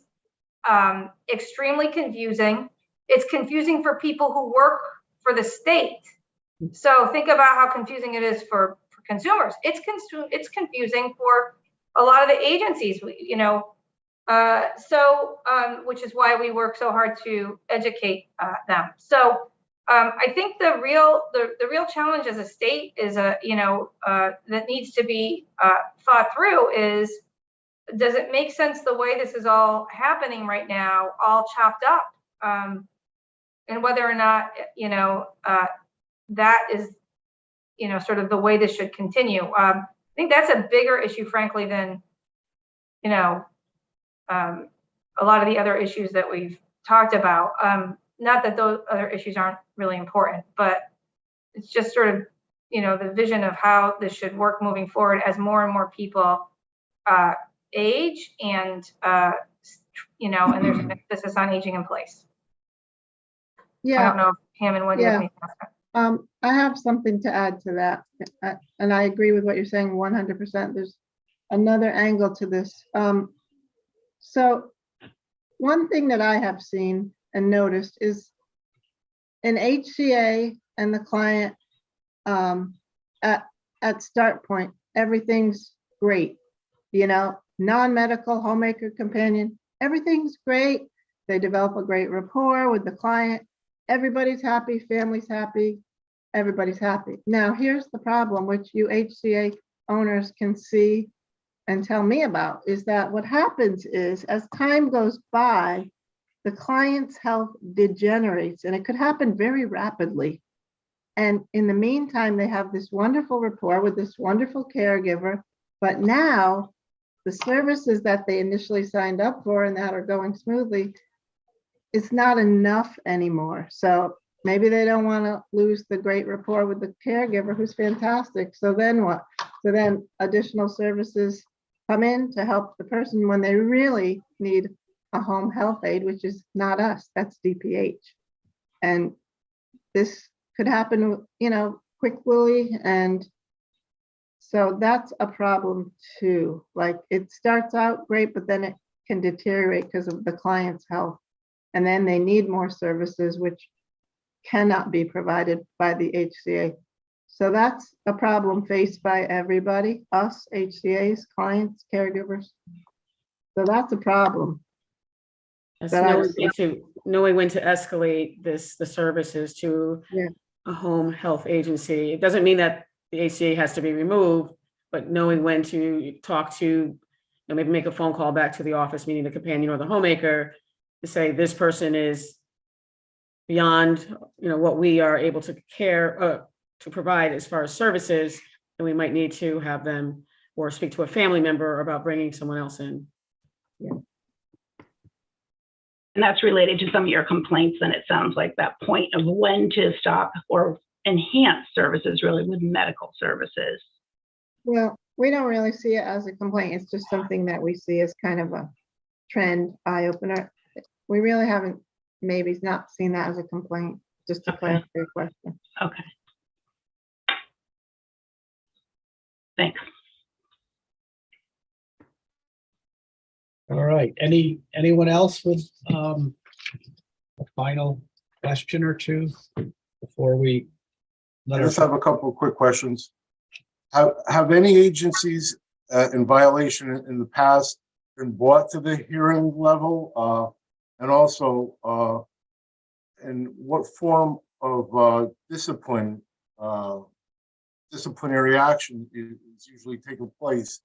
extremely confusing. It's confusing for people who work for the state. So think about how confusing it is for consumers. It's confusing for a lot of the agencies, which is why we work so hard to educate them. So I think the real challenge as a state is that needs to be thought through is, does it make sense the way this is all happening right now, all chopped up, and whether or not that is sort of the way this should continue. I think that's a bigger issue, frankly, than a lot of the other issues that we've talked about. Not that those other issues aren't really important, but it's just sort of the vision of how this should work moving forward as more and more people age, and and there's an emphasis on aging in place. I Yeah, don't know if Pam and Wendy have anything else. I have something to add to that, and I agree with what you're saying 100%. There's another angle to this. So one thing that I have seen and noticed is in HCA and the client at start point, everything's great. Non-medical homemaker companion, everything's great. They develop a great rapport with the client. Everybody's happy, family's happy, everybody's happy. Now, here's the problem, which you HCA owners can see and tell me about, is that what happens is, as time goes by, the client's health degenerates, and it could happen very rapidly. And in the meantime, they have this wonderful rapport with this wonderful caregiver, but now the services that they initially signed up for and that are going smoothly, it's not enough anymore. So maybe they don't want to lose the great rapport with the caregiver, who's fantastic. So then what? So then additional services come in to help the person when they really need a home health aide, which is not us, that's DPH. And this could happen, quickly. And so that's a problem too. Like, it starts out great, but then it can deteriorate because of the client's health. And then they need more services, which cannot be provided by the HCA. So that's a problem faced by everybody, us, HCAs, clients, caregivers. So that's a problem. That's But I knowing when to escalate the services to Yeah. a home health agency. It doesn't mean that the HCA has to be removed, but knowing when to talk to, maybe make a phone call back to the office, meaning the companion or the homemaker, to say this person is beyond, what we are able to to provide as far as services, and we might need to have them or speak to a family member about bringing someone else in. And that's related to some of your complaints, and it sounds like that point of when to stop or enhance services really with medical services. Well, we don't really see it as a complaint. It's just something that we see as kind of a trend eye opener. We really haven't, maybe not seen that as a complaint, just to Okay. clarify your question. Okay. Thanks. All right, anyone else with a final question or two before we I let just our, have a couple of quick questions. Have any agencies in violation in the past been brought to the hearing level? And also, in what form of disciplinary action is usually taking place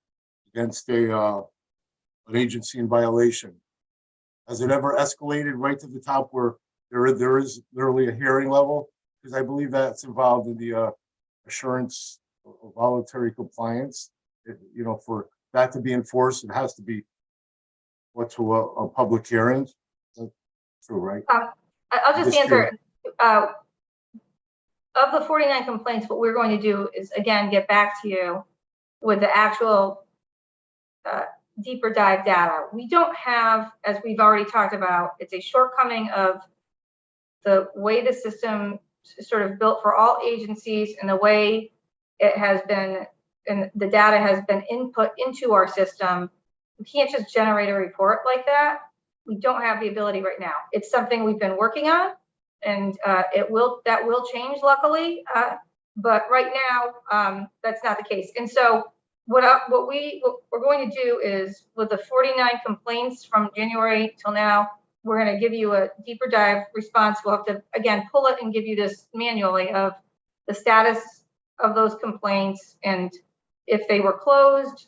against an agency in violation? Has it ever escalated right to the top where there is literally a hearing level? Because I believe that's involved in the assurance of voluntary compliance. For that to be enforced, it has to be put to a public hearing. That's true, right? I'll just Just answer. Of the 49 complaints, what we're going to do is, again, get back to you with the actual deeper dive data. We don't have, as we've already talked about, it's a shortcoming of the way the system is sort of built for all agencies and the way it has been, and the data has been input into our system. We can't just generate a report like that. We don't have the ability right now. It's something we've been working on, and that will change, luckily. But right now, that's not the case. And so what we're going to do is, with the 49 complaints from January till now, we're going to give you a deeper dive response. We'll have to, again, pull it and give you this manually of the status of those complaints, and if they were closed,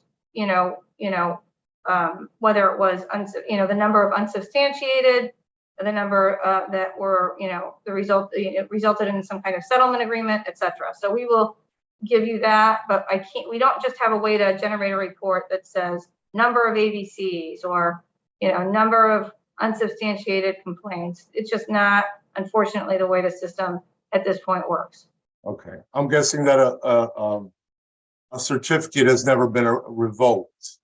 whether it was, the number of unsubstantiated, the number that were, the result, it resulted in some kind of settlement agreement, et cetera. So we will give you that, but we don't just have a way to generate a report that says number of ABCs or, number of unsubstantiated complaints. It's just not, unfortunately, the way the system at this point works. Okay, I'm guessing that a certificate has never been revoked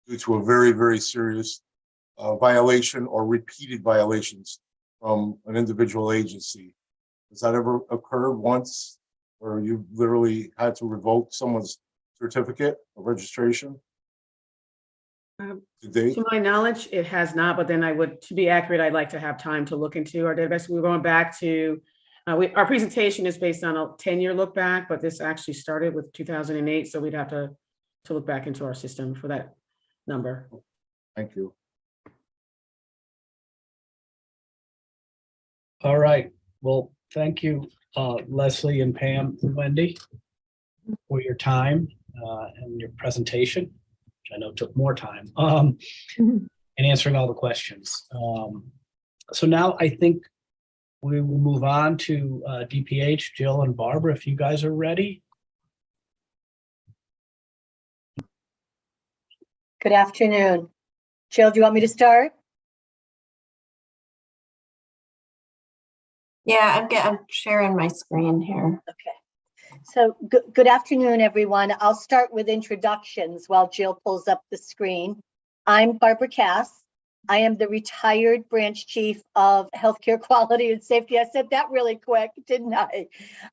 due to a very, very serious violation or repeated violations from an individual agency. Has that ever occurred once where you literally had to revoke someone's certificate of registration? To date? To my knowledge, it has not, but then to be accurate, I'd like to have time to look into our database. We're going back to, our presentation is based on a 10-year look back, but this actually started with 2008. So we'd have to look back into our system for that number. Thank you. all right. Well, thank you, Leslie and Pam and Wendy, for your time and your presentation, which I know took more time, and answering all the questions. So now I think we will move on to DPH, Jill and Barbara, if you guys are ready. Good afternoon. Jill, do you want me to start? Yeah, I'm sharing my screen here. Okay. So good afternoon, everyone. I'll start with introductions while Jill pulls up the screen. I'm Barbara Cass. I am the retired branch chief of healthcare quality and safety. I said that really quick, didn't I?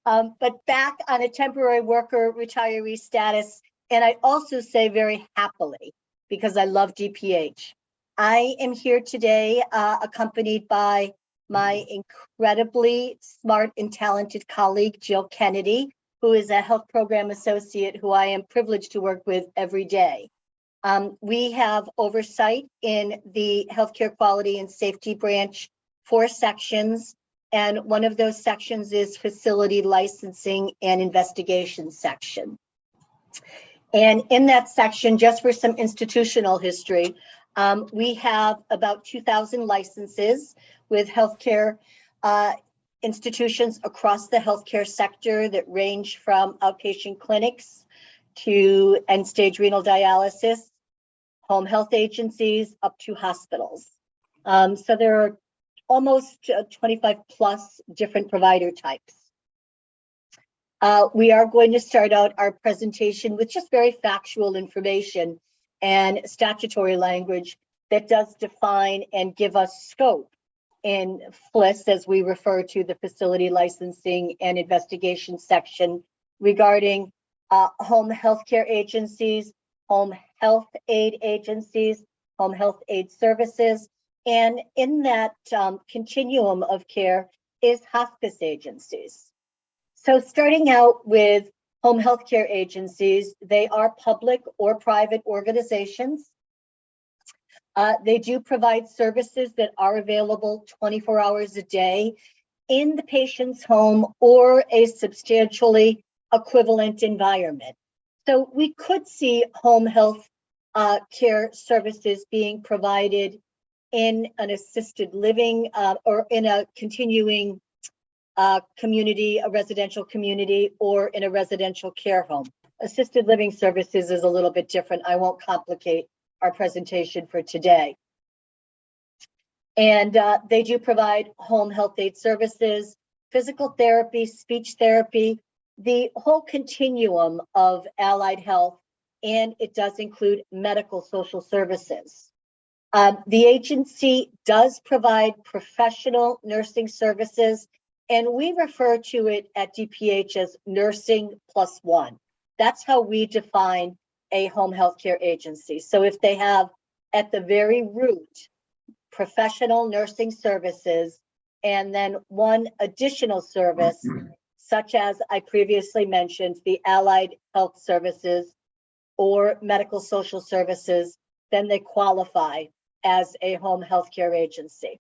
But back on a temporary worker retiree status. And I also say very happily, because I love DPH. I am here today accompanied by my incredibly smart and talented colleague, Jill Kennedy, who is a health program associate who I am privileged to work with every day. We have oversight in the healthcare quality and safety branch, 4 sections. And one of those sections is facility licensing and investigation section. And in that section, just for some institutional history, we have about 2,000 licenses with healthcare institutions across the healthcare sector that range from outpatient clinics to end-stage renal dialysis, home health agencies, up to hospitals. So there are almost 25 plus different provider types. We are going to start out our presentation with just very factual information and statutory language that does define and give us scope in FLIS, as we refer to the facility licensing and investigation section, regarding home healthcare agencies, home health aid agencies, home health aid services, and in that continuum of care is hospice agencies. So starting out with home healthcare agencies, they are public or private organizations. They do provide services that are available 24 hours a day in the patient's home or a substantially equivalent environment. So we could see home health care services being provided in an assisted living or in a continuing community, a residential community, or in a residential care home. Assisted living services is a little bit different. I won't complicate our presentation for today. And they do provide home health aid services, physical therapy, speech therapy, the whole continuum of allied health, and it does include medical social services. The agency does provide professional nursing services, and we refer to it at DPH as nursing plus one. That's how we define a home health care agency. So if they have at the very root professional nursing services and then one additional service, such as I previously mentioned, the allied health services or medical social services, then they qualify as a home health care agency.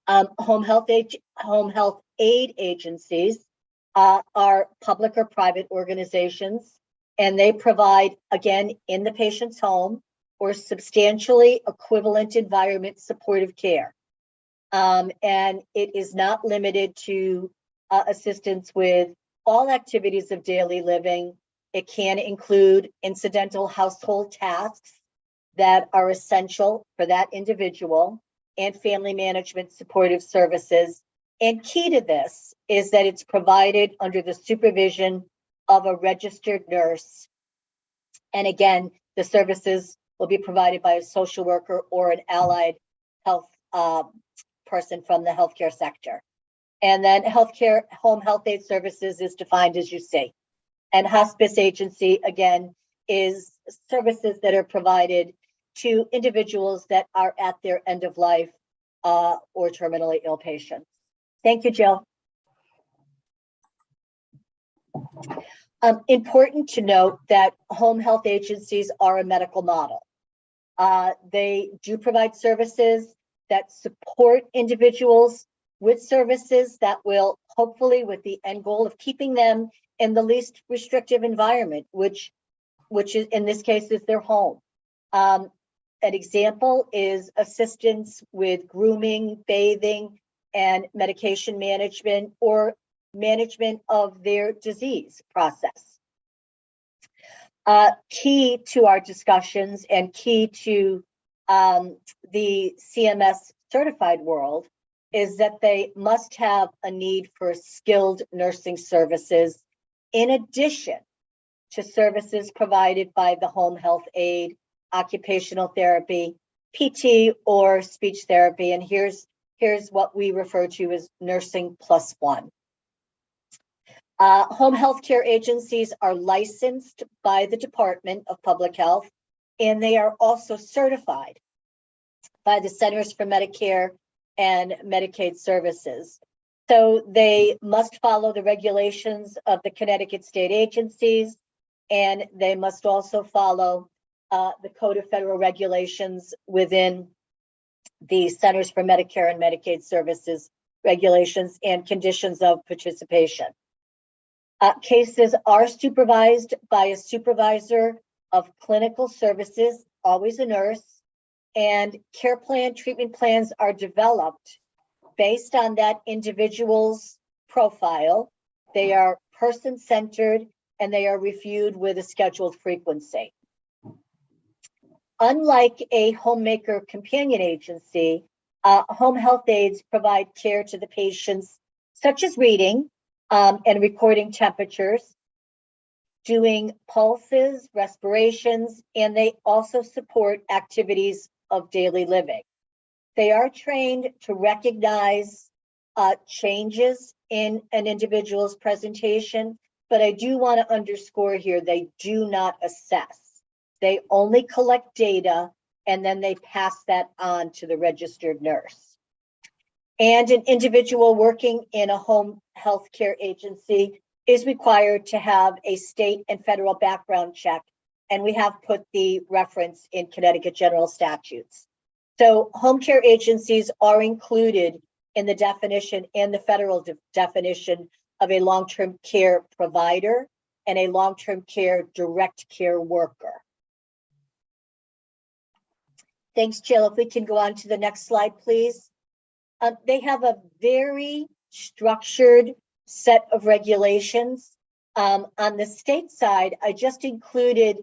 Home health aid agencies are public or private organizations, and they provide, again, in the patient's home or substantially equivalent environment supportive care. And it is not limited to assistance with all activities of daily living. It can include incidental household tasks that are essential for that individual and family management supportive services. And key to this is that it's provided under the supervision of a registered nurse. And again, the services will be provided by a social worker or an allied health person from the healthcare sector. And then healthcare, home health aid services is defined as you see. And hospice agency, again, is services that are provided to individuals that are at their end of life or terminally ill patients. Thank you, Jill. Important to note that home health agencies are a medical model. They do provide services that support individuals with services that will hopefully, with the end goal of keeping them in the least restrictive environment, which is in this case is their home. An example is assistance with grooming, bathing, and medication management or management of their disease process. Key to our discussions and key to the CMS certified world is that they must have a need for skilled nursing services in addition to services provided by the home health aid, occupational therapy, PT, or speech therapy. And here's what we refer to as nursing plus one. Home health care agencies are licensed by the Department of Public Health, and they are also certified by the Centers for Medicare and Medicaid Services. So they must follow the regulations of the Connecticut state agencies, and they must also follow the Code of Federal Regulations within the Centers for Medicare and Medicaid Services regulations and conditions of participation. Cases are supervised by a supervisor of clinical services, always a nurse, and care plan, treatment plans are developed based on that individual's profile. They are person-centered and they are reviewed with a scheduled frequency. Unlike a homemaker companion agency, home health aides provide care to the patients, such as reading and recording temperatures, doing pulses, respirations, and they also support activities of daily living. They are trained to recognize changes in an individual's presentation, but I do want to underscore here, they do not assess. They only collect data and then they pass that on to the registered nurse. And an individual working in a home health care agency is required to have a state and federal background check. And we have put the reference in Connecticut general statutes. So home care agencies are included in the definition and the federal definition of a long-term care provider and a long-term care direct care worker. Thanks, Jill. If we can go on to the next slide, please. They have a very structured set of regulations. On the state side, I just included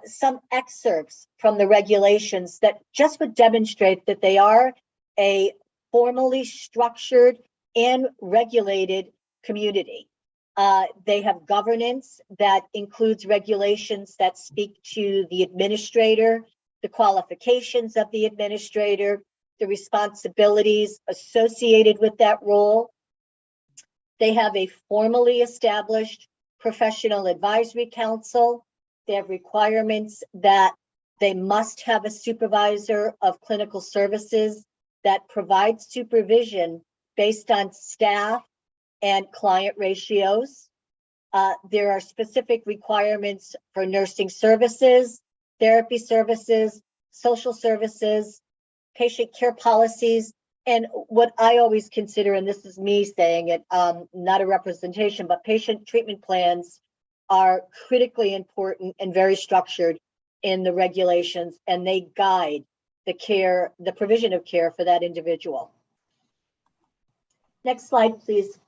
some excerpts from the regulations that just would demonstrate that they are a formally structured and regulated community. They have governance that includes regulations that speak to the administrator, the qualifications of the administrator, the responsibilities associated with that role. They have a formally established professional advisory council. They have requirements that they must have a supervisor of clinical services that provides supervision based on staff and client ratios. There are specific requirements for nursing services, therapy services, social services, patient care policies, and what I always consider, and this is me saying it, not a representation, but patient treatment plans are critically important and very structured in the regulations, and they guide the care, the provision of care for that individual. Next slide, please.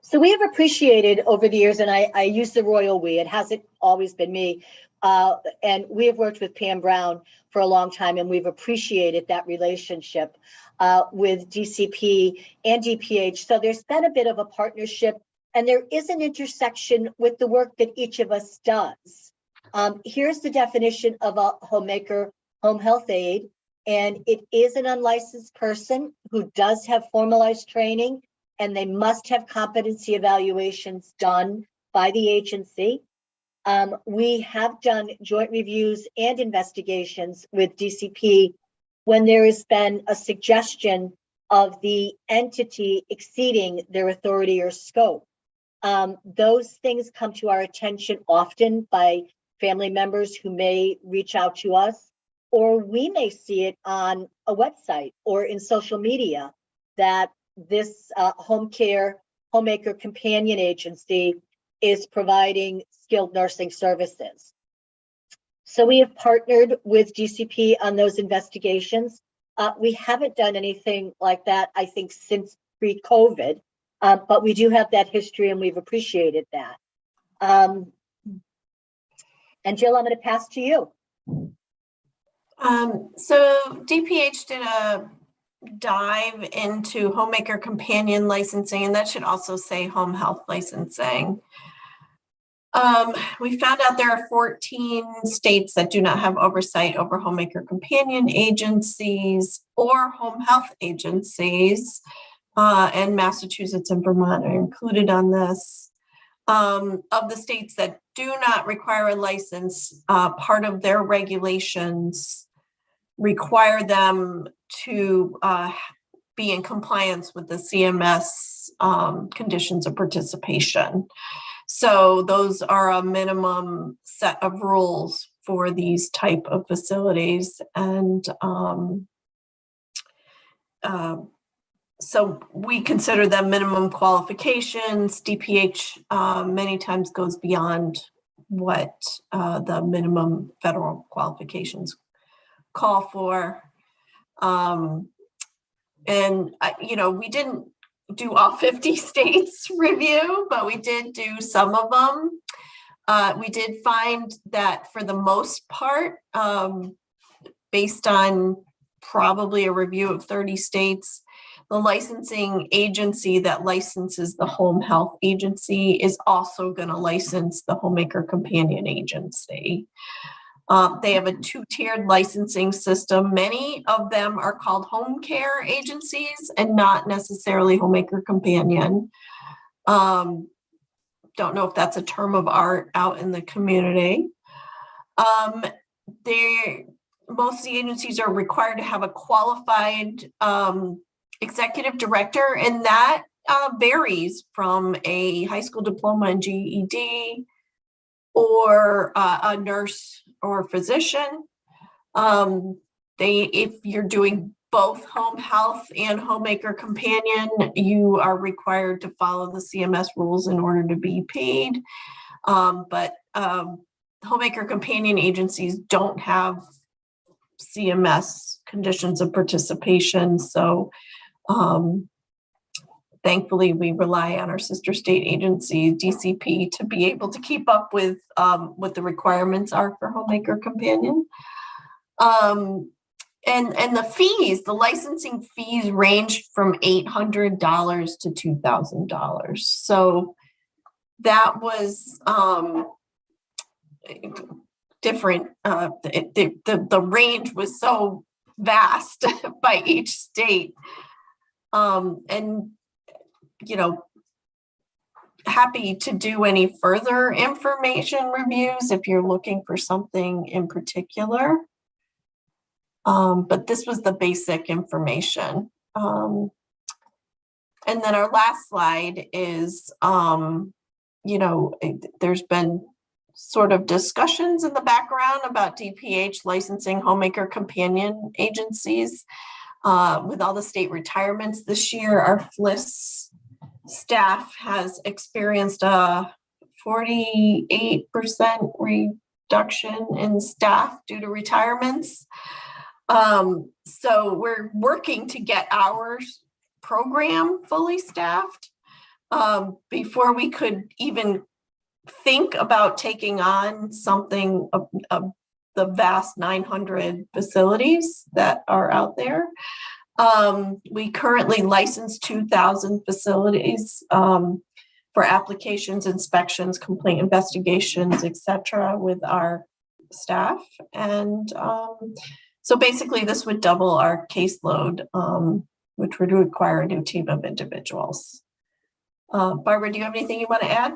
So we have appreciated over the years, and I use the royal we, it hasn't always been me, and we have worked with Pam Brown for a long time, and we've appreciated that relationship with DCP and DPH. So there's been a bit of a partnership, and there is an intersection with the work that each of us does. Here's the definition of a homemaker home health aide, and it is an unlicensed person who does have formalized training, and they must have competency evaluations done by the agency. We have done joint reviews and investigations with DCP when there has been a suggestion of the entity exceeding their authority or scope. Those things come to our attention often by family members who may reach out to us, or we may see it on a website or in social media that this homemaker companion agency is providing skilled nursing services. So we have partnered with DCP on those investigations. We haven't done anything like that, I think, since pre-COVID, but we do have that history and we've appreciated that. And Jill, I'm going to pass to you. So DPH did a dive into homemaker companion licensing, and that should also say home health licensing. We found out there are 14 states that do not have oversight over homemaker companion agencies or home health agencies, and Massachusetts and Vermont are included on this. Of the states that do not require a license, part of their regulations require them to be in compliance with the CMS conditions of participation. So those are a minimum set of rules for these type of facilities. And so we consider them minimum qualifications. DPH many times goes beyond what the minimum federal qualifications call for. We didn't do all 50 states review, but we did do some of them. We did find that for the most part, based on probably a review of 30 states, the licensing agency that licenses the home health agency is also going to license the Homemaker Companion Agency. They have a two-tiered licensing system. Many of them are called home care agencies and not necessarily Homemaker Companion. Don't know if that's a term of art out in the community. Most of the agencies are required to have a qualified executive director, and that varies from a high school diploma and GED or a nurse or physician. If you're doing both home health and Homemaker Companion, you are required to follow the CMS rules in order to be paid. But Homemaker Companion agencies don't have CMS conditions of participation. So thankfully, we rely on our sister state agency, DCP, to be able to keep up with what the requirements are for Homemaker Companion. And the fees, the licensing fees range from $800 to $2,000. So that was different. The range was so vast by each state. Happy to do any further information reviews if you're looking for something in particular. But this was the basic information. And then our last slide is, there's been sort of discussions in the background about DPH licensing Homemaker Companion agencies. With all the state retirements this year, our FLIS staff has experienced a 48% reduction in staff due to retirements. So we're working to get our program fully staffed before we could even think about taking on something of the vast 900 facilities that are out there. We currently license 2,000 facilities for applications, inspections, complaint investigations, etc., with our staff. And so basically this would double our caseload, which would require a new team of individuals. Barbara, do you have anything you want to add?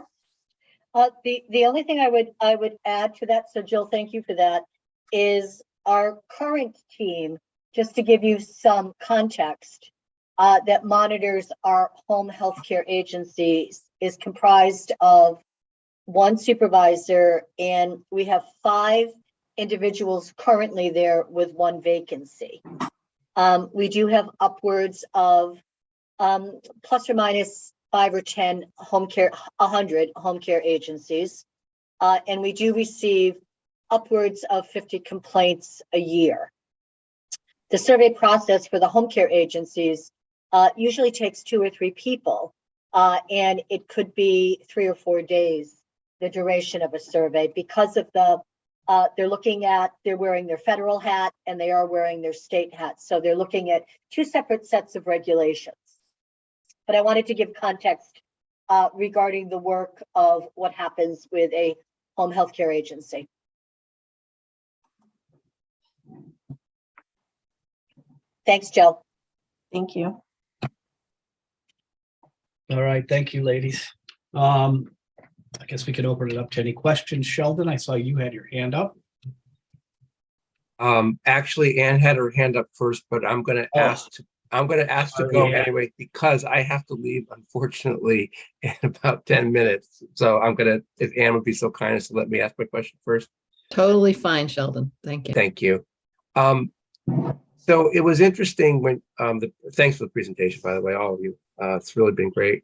The only thing I would add to that, so Jill, thank you for that, is our current team, just to give you some context, that monitors our home healthcare agencies is comprised of one supervisor, and we have 5 individuals currently there with 1 vacancy. We do have upwards of plus or minus 5 or 10 100 home care agencies, and we do receive upwards of 50 complaints a year. The survey process for the home care agencies usually takes 2 or 3 people, and it could be 3 or 4 days, the duration of a survey, because of they're wearing their federal hat and they are wearing their state hat. So they're looking at 2 separate sets of regulations. But I wanted to give context regarding the work of what happens with a home health care agency. Thanks, Jill. Thank you. All right, thank you, ladies. I guess we can open it up to any questions. Sheldon, I saw you had your hand up. Actually, Ann had her hand up first, but I'm going to ask to go anyway, because I have to leave, unfortunately, in about 10 minutes. So if Ann would be so kind as to let me ask my question first. Totally fine, Sheldon. Thank you. Thank you. So it was interesting when, thanks for the presentation, by the way, all of you. It's really been great.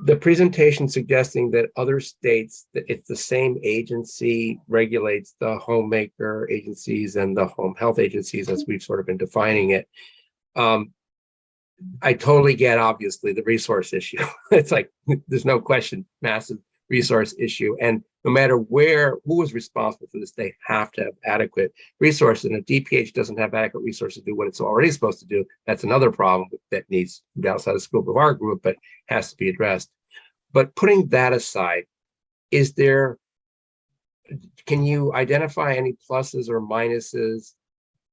The presentation suggesting that other states, that it's the same agency regulates the homemaker agencies and the home health agencies as we've sort of been defining it. I totally get, obviously, the resource issue. It's like, there's no question, massive resource issue. And no matter who is responsible for this, they have to have adequate resources. And if DPH doesn't have adequate resources to do what it's already supposed to do, that's another problem that needs to be outside the scope of our group, but has to be addressed. But putting that aside, can you identify any pluses or minuses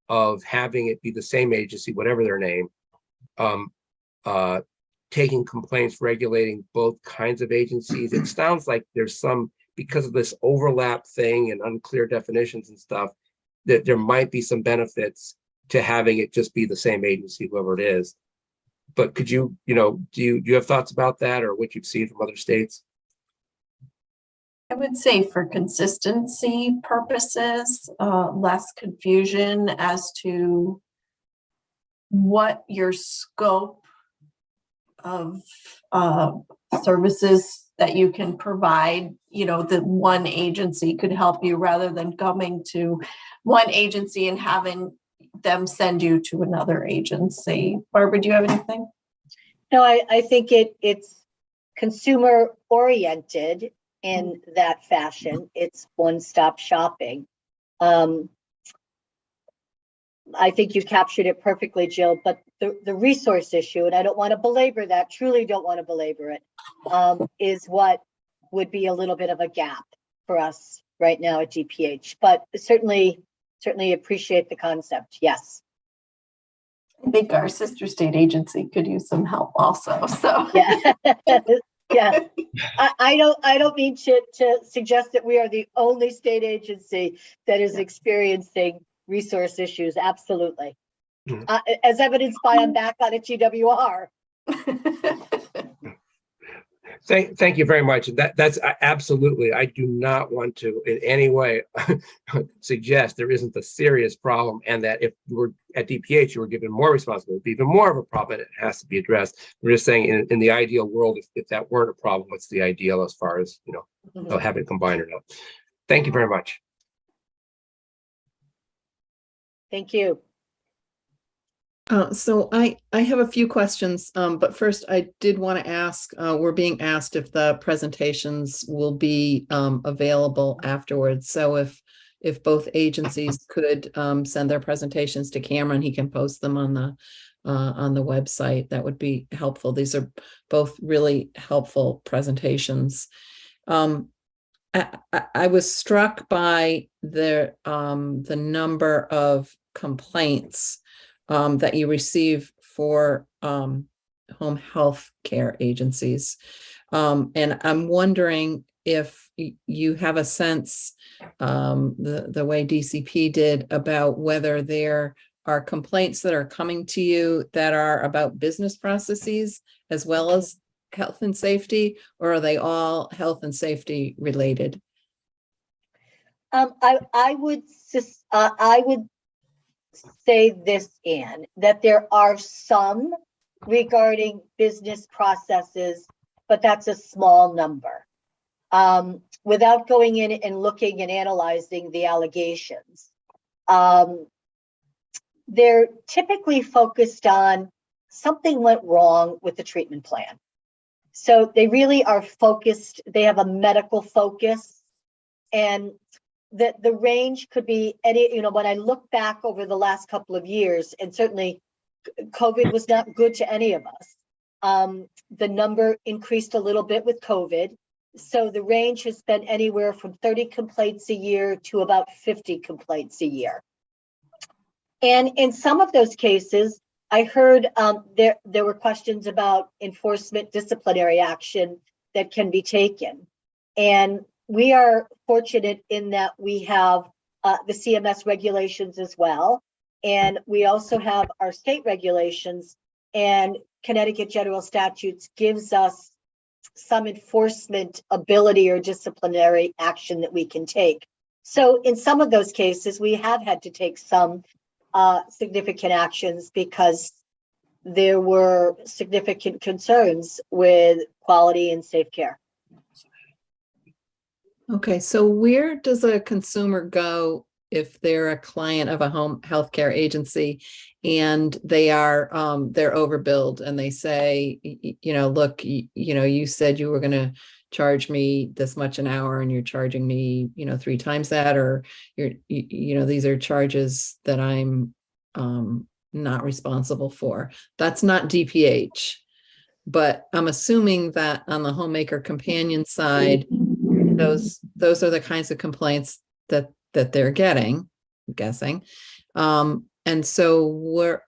of having it be the same agency, whatever their name, taking complaints, regulating both kinds of agencies? It sounds like there's some, because of this overlap thing and unclear definitions and stuff, that there might be some benefits to having it just be the same agency, whoever it is. But could you, do you have thoughts about that, or what you've seen from other states? I would say for consistency purposes, less confusion as to what your scope of services that you can provide, that one agency could help you, rather than coming to one agency and having them send you to another agency. Barbara, do you have anything? No, I think it's consumer oriented in that fashion. It's one-stop shopping. I think you captured it perfectly, Jill, but the resource issue, and I don't want to belabor that, truly don't want to belabor it, is what would be a little bit of a gap for us right now at DPH, but certainly appreciate the concept. Yes. I think our sister state agency could use some help also. So yeah, yeah. I don't mean to suggest that we are the only state agency that is experiencing resource issues. Absolutely. As evidenced by I'm back on a GWR. Thank you very much. That's absolutely, I do not want to in any way suggest there isn't a serious problem, and that if you were at DPH, you were given more responsibility, it'd be even more of a problem, and it has to be addressed. We're just saying in the ideal world, if that weren't a problem, what's the ideal as far as, having it combined or not. Thank you very much. Thank you. So I have a few questions, but first I did want to ask, we're being asked if the presentations will be available afterwards. So if both agencies could send their presentations to Cameron, he can post them on the website. That would be helpful. These are both really helpful presentations. I was struck by the number of complaints that you receive for home health care agencies. And I'm wondering if you have a sense, the way DCP did, about whether there are complaints that are coming to you that are about business processes as well as health and safety, or are they all health and safety related? I would say this, Anne, that there are some regarding business processes, but that's a small number. Without going in and looking and analyzing the allegations, they're typically focused on something went wrong with the treatment plan. So they really are focused, they have a medical focus, and the range could be any, when I look back over the last couple of years, and certainly COVID was not good to any of us. The number increased a little bit with COVID. So the range has been anywhere from 30 complaints a year to about 50 complaints a year. And in some of those cases, I heard there were questions about enforcement, disciplinary action that can be taken. And we are fortunate in that we have the CMS regulations as well. And we also have our state regulations, and Connecticut general statutes gives us some enforcement ability or disciplinary action that we can take. So in some of those cases, we have had to take some significant actions because there were significant concerns with quality and safe care. Okay, so where does a consumer go if they're a client of a home healthcare agency and they're overbilled and they say, look, you said you were going to charge me this much an hour and you're charging me, 3 times that, or these are charges that I'm not responsible for. That's not DPH, but I'm assuming that on the Homemaker Companion side, those are the kinds of complaints that they're getting, I'm guessing. And so what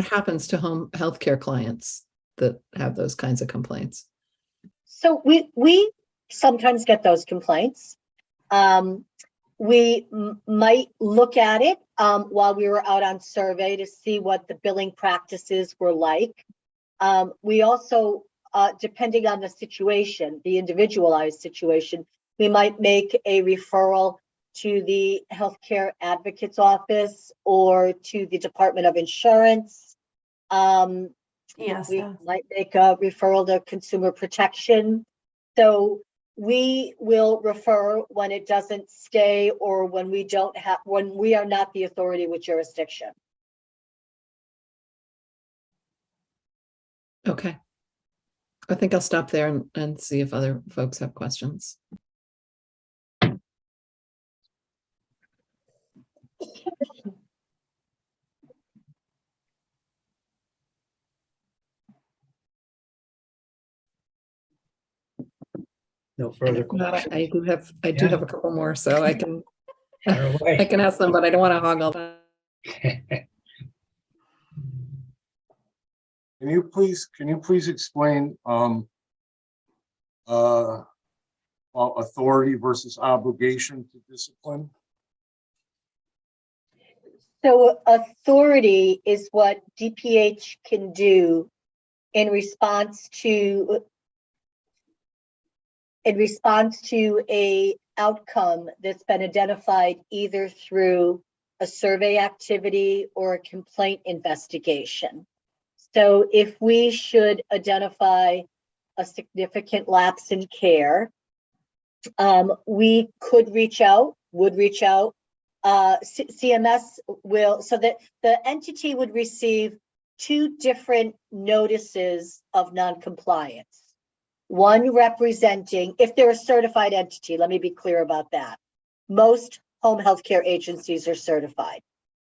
happens to home healthcare clients that have those kinds of complaints? So we sometimes get those complaints. We might look at it while we were out on survey to see what the billing practices were like. We also, depending on the situation, the individualized situation, we might make a referral to the healthcare advocate's office or to the Department of Insurance. Yes. We might make a referral to Consumer Protection. So we will refer when it doesn't stay or when we are not the authority with jurisdiction. Okay. I think I'll stop there and see if other folks have questions. No further If not, questions. I do have a couple more, so I can Fire away. I can ask them, but I don't want to hog all that. Can you please explain authority versus obligation to discipline? So authority is what DPH can do in response to a outcome that's been identified either through a survey activity or a complaint investigation. So if we should identify a significant lapse in care, we would reach out. CMS will, so that the entity would receive 2 different notices of noncompliance. One representing, if they're a certified entity, let me be clear about that. Most home healthcare agencies are certified.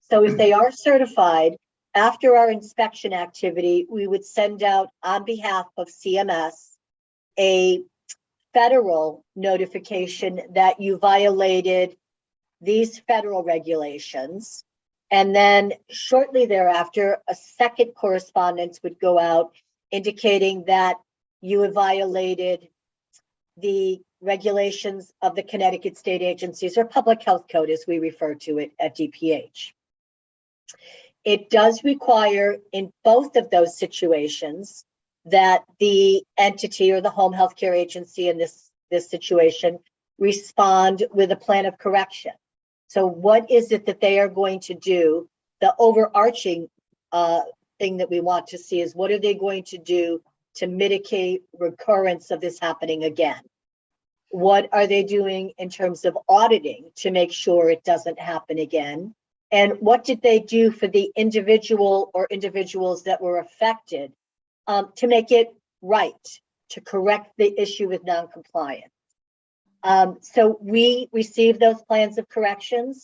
So if they are certified, after our inspection activity, we would send out on behalf of CMS a federal notification that you violated these federal regulations. And then shortly thereafter, a second correspondence would go out indicating that you have violated the regulations of the Connecticut State Agencies, or Public Health Code as we refer to it at DPH. It does require in both of those situations that the entity or the home healthcare agency in this situation respond with a plan of correction. So what is it that they are going to do? The overarching thing that we want to see is what are they going to do to mitigate recurrence of this happening again? What are they doing in terms of auditing to make sure it doesn't happen again? And what did they do for the individual or individuals that were affected to make it right, to correct the issue with noncompliance? So we receive those plans of corrections.